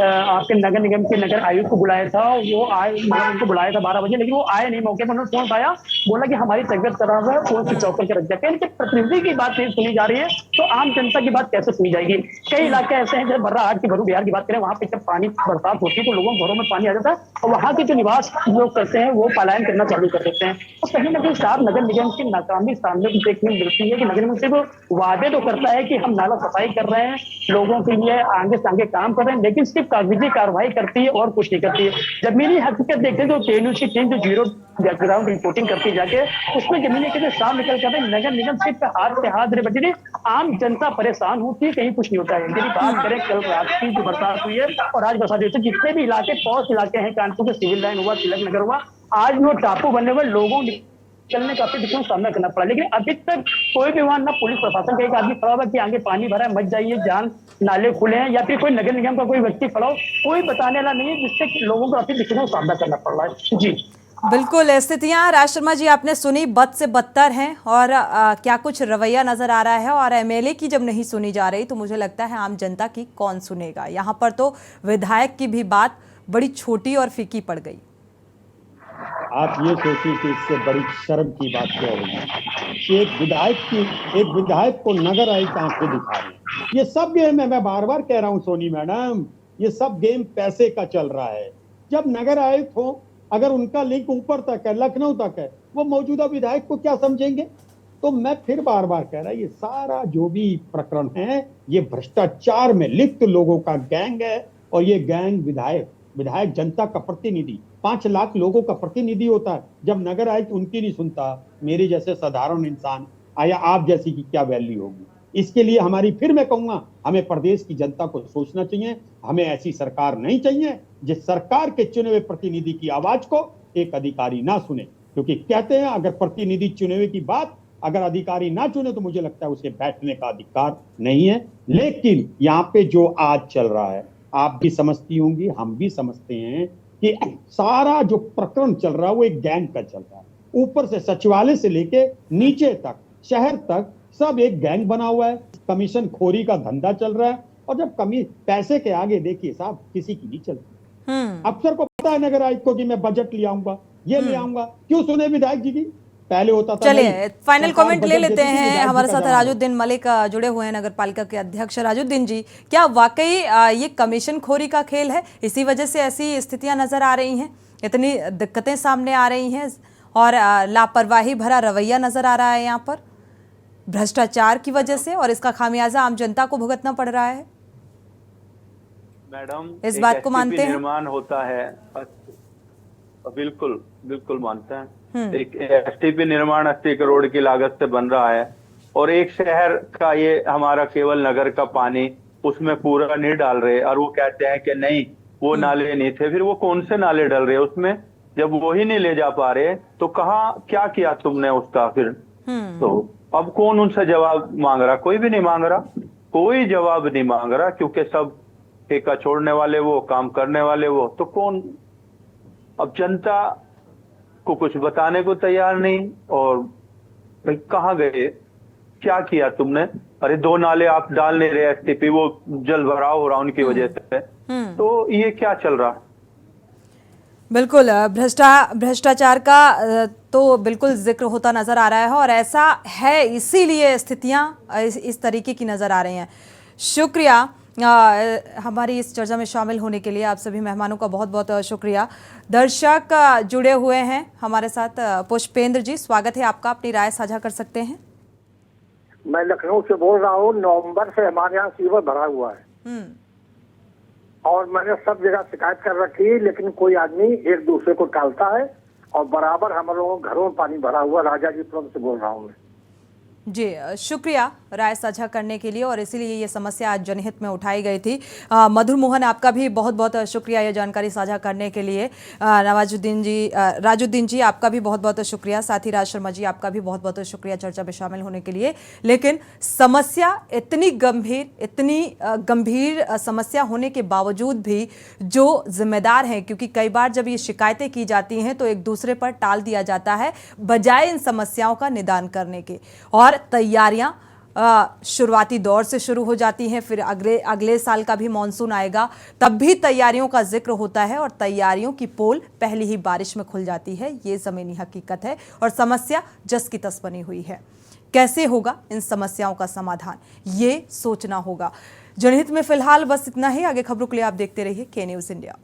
आपके नगर निगम के नगर आयुक्त को बुलाया था, वो आए, मतलब उनको बुलाया था 12 बजे, लेकिन वो आए नहीं। मौके पर उन्होंने फोन पाया, बोला कि हमारी तबियत खराब है, फोन स्विच ऑफ करके रख दिया। कहीं प्रतिनिधि की बात नहीं सुनी जा रही है, तो आम जनता की बात कैसे सुनी जाएगी? कई इलाके ऐसे हैं, जैसे बर्रा हाट की, भरू बिहार की बात करें, वहां पे जब पानी बरसात होती है तो लोगों के घरों में पानी आ जाता है, और वहां के जो निवास लोग करते हैं वो पलायन करना चालू कर देते हैं। तो कहीं ना कहीं साफ नगर निगम की नाकामी सामने को देखने में मिलती है कि नगर निगम सिर्फ वादे तो करता है कि हम नाला सफाई कर रहे हैं, लोगों के लिए आगे से आगे काम कर रहे हैं, लेकिन सिर्फ कागजी कार्रवाई करती है और कुछ नहीं करती है। जमीनी हकीकत देखते तो टेन की टीम जो जीरो बैकग्राउंड रिपोर्टिंग करती जाके, उसमें जमीनी के साफ निकल कर नगर निगम सिर्फ हाथ से हाथ बचे, आम जनता परेशान होती है, कहीं कुछ नहीं होता है। यदि बात करें कल रात की जो बरसात हुई है और आज बरसात हुई, तो जितने भी इलाके पौष इलाके हैं, कानपुर के सिविल लाइन हुआ, तिलक नगर हुआ, आज वो टापू बनने में लोगों चलने काफी दिक्कतों का सामना करना पड़ा। लेकिन अभी तक कोई भी वहां ना पुलिस प्रशासन का एक आदमी खड़ा हुआ कि आगे पानी भरा है मत जाइए, जान नाले खुले हैं, या फिर कोई नगर निगम का कोई व्यक्ति खड़ा हो, कोई बताने वाला नहीं है, जिससे लोगों को काफी दिक्कतों का सामना करना पड़ रहा है। जी बिल्कुल, स्थितियां राज शर्मा जी आपने सुनी, बद से बदतर हैं, और क्या कुछ रवैया नजर आ रहा है, और एमएलए की जब नहीं सुनी जा रही तो मुझे लगता है आम जनता की कौन सुनेगा। यहाँ पर तो विधायक की भी बात बड़ी छोटी और फीकी पड़ गई। आप ये सोचिए कि इससे बड़ी शर्म की बात क्या होगी, एक विधायक को नगर आयुक्त आंखें दिखा रहे हैं। ये सब गेम है, मैं बार बार कह रहा हूँ सोनी मैडम, ये सब गेम पैसे का चल रहा है। जब नगर आयुक्त हो, अगर उनका लिंक ऊपर तक है, लखनऊ तक है, वो मौजूदा विधायक को क्या समझेंगे? तो मैं फिर बार बार कह रहा, ये सारा जो भी प्रकरण है, ये भ्रष्टाचार में लिप्त लोगों का गैंग है, और ये गैंग विधायक विधायक जनता का प्रतिनिधि, 5 लाख लोगों का प्रतिनिधि होता है। जब नगर आयुक्त उनकी नहीं सुनता, मेरे जैसे साधारण इंसान या आप जैसी की क्या वैल्यू होगी? इसके लिए हमारी, फिर मैं कहूंगा, हमें प्रदेश की जनता को सोचना चाहिए। हमें ऐसी सरकार नहीं चाहिए जिस सरकार के चुने हुए प्रतिनिधि की आवाज को एक अधिकारी ना सुने, क्योंकि कहते हैं अगर प्रतिनिधि चुने हुए की बात अगर अधिकारी ना चुने तो मुझे लगता है उसे बैठने का अधिकार नहीं है। लेकिन यहाँ पे जो आज चल रहा है, आप भी समझती होंगी, हम भी समझते हैं कि सारा जो प्रकरण चल रहा है वो एक गैंग का चल रहा है। ऊपर से सचिवालय से लेके नीचे तक, शहर तक, सब एक गैंग बना हुआ है। कमीशन खोरी का धंधा चल रहा है। और जब पैसे के आगे देखिए साहब, किसी की नहीं चलती। अफसर को पता है नगर आयुक्त को कि मैं बजट ले आऊंगा, ये ले आऊंगा, क्यों सुने विधायक जी की? पहले होता था। चलिए फाइनल कमेंट ले लेते हैं। हमारे साथ राजुद्दीन मलिक जुड़े हुए हैं, नगर पालिका के अध्यक्ष। राजुद्दीन जी, क्या वाकई ये कमीशन खोरी का खेल है? इसी वजह से ऐसी स्थितियां नजर आ रही हैं, इतनी दिक्कतें सामने आ रही हैं और लापरवाही भरा रवैया नजर आ रहा है यहाँ पर भ्रष्टाचार की वजह से, और इसका खामियाजा आम जनता को भुगतना पड़ रहा है? मैडम, इस बात को मानते हैं? निर्माण होता है, बिल्कुल बिल्कुल मानते हैं। एक एसटीपी निर्माण 80 करोड़ की लागत से बन रहा है और एक शहर का, ये हमारा केवल नगर का पानी उसमें पूरा नहीं डाल रहे, और वो कहते हैं कि नहीं वो नाले नहीं थे। फिर वो कौन से नाले डल रहे उसमें? जब वो ही नहीं ले जा पा रहे तो कहाँ, क्या किया तुमने उसका? फिर तो अब कौन उनसे जवाब मांग रहा? कोई भी नहीं मांग रहा, कोई जवाब नहीं मांग रहा, क्योंकि सब ठेका छोड़ने वाले वो, काम करने वाले वो। तो कौन, अब जनता को कुछ बताने को तैयार नहीं। और भाई कहाँ गए, क्या किया तुमने? अरे 2 नाले आप डाल नहीं रहे एसटीपी, वो जल भराव हो रहा उनकी वजह से। तो ये क्या चल रहा? बिल्कुल भ्रष्टाचार का तो बिल्कुल जिक्र होता नजर आ रहा है, और ऐसा है इसीलिए स्थितियां इस तरीके की नजर आ रही हैं। शुक्रिया हमारी इस चर्चा में शामिल होने के लिए। आप सभी मेहमानों का बहुत बहुत शुक्रिया। दर्शक जुड़े हुए हैं हमारे साथ। पुष्पेंद्र जी, स्वागत है आपका, अपनी राय साझा कर सकते हैं। मैं लखनऊ से बोल रहा हूँ। नवंबर से हमारे यहाँ सीवर भरा हुआ है और मैंने सब जगह शिकायत कर रखी है, लेकिन कोई आदमी एक दूसरे को टालता है और बराबर हम लोगों के घरों में पानी भरा हुआ। राजा जी पुरम से बोल रहा हूँ मैं। जी शुक्रिया राय साझा करने के लिए, और इसीलिए ये समस्या आज जनहित में उठाई गई थी। मधुर मोहन, आपका भी बहुत बहुत शुक्रिया ये जानकारी साझा करने के लिए। राजुद्दीन जी, आपका भी बहुत बहुत शुक्रिया। साथ ही राज शर्मा जी, आपका भी बहुत बहुत शुक्रिया चर्चा में शामिल होने के लिए। लेकिन समस्या इतनी गंभीर समस्या होने के बावजूद भी जो जिम्मेदार हैं, क्योंकि कई बार जब ये शिकायतें की जाती हैं तो एक दूसरे पर टाल दिया जाता है बजाय इन समस्याओं का निदान करने के। और तैयारियां शुरुआती दौर से शुरू हो जाती हैं, फिर अगले साल का भी मॉनसून आएगा, तब भी तैयारियों का जिक्र होता है और तैयारियों की पोल पहली ही बारिश में खुल जाती है। ये ज़मीनी हकीकत है और समस्या जस की तस बनी हुई है। कैसे होगा इन समस्याओं का समाधान, ये सोचना होगा। जनहित में फिलहाल बस इतना ही। आगे खबरों के लिए आप देखते रहिए के न्यूज़ इंडिया।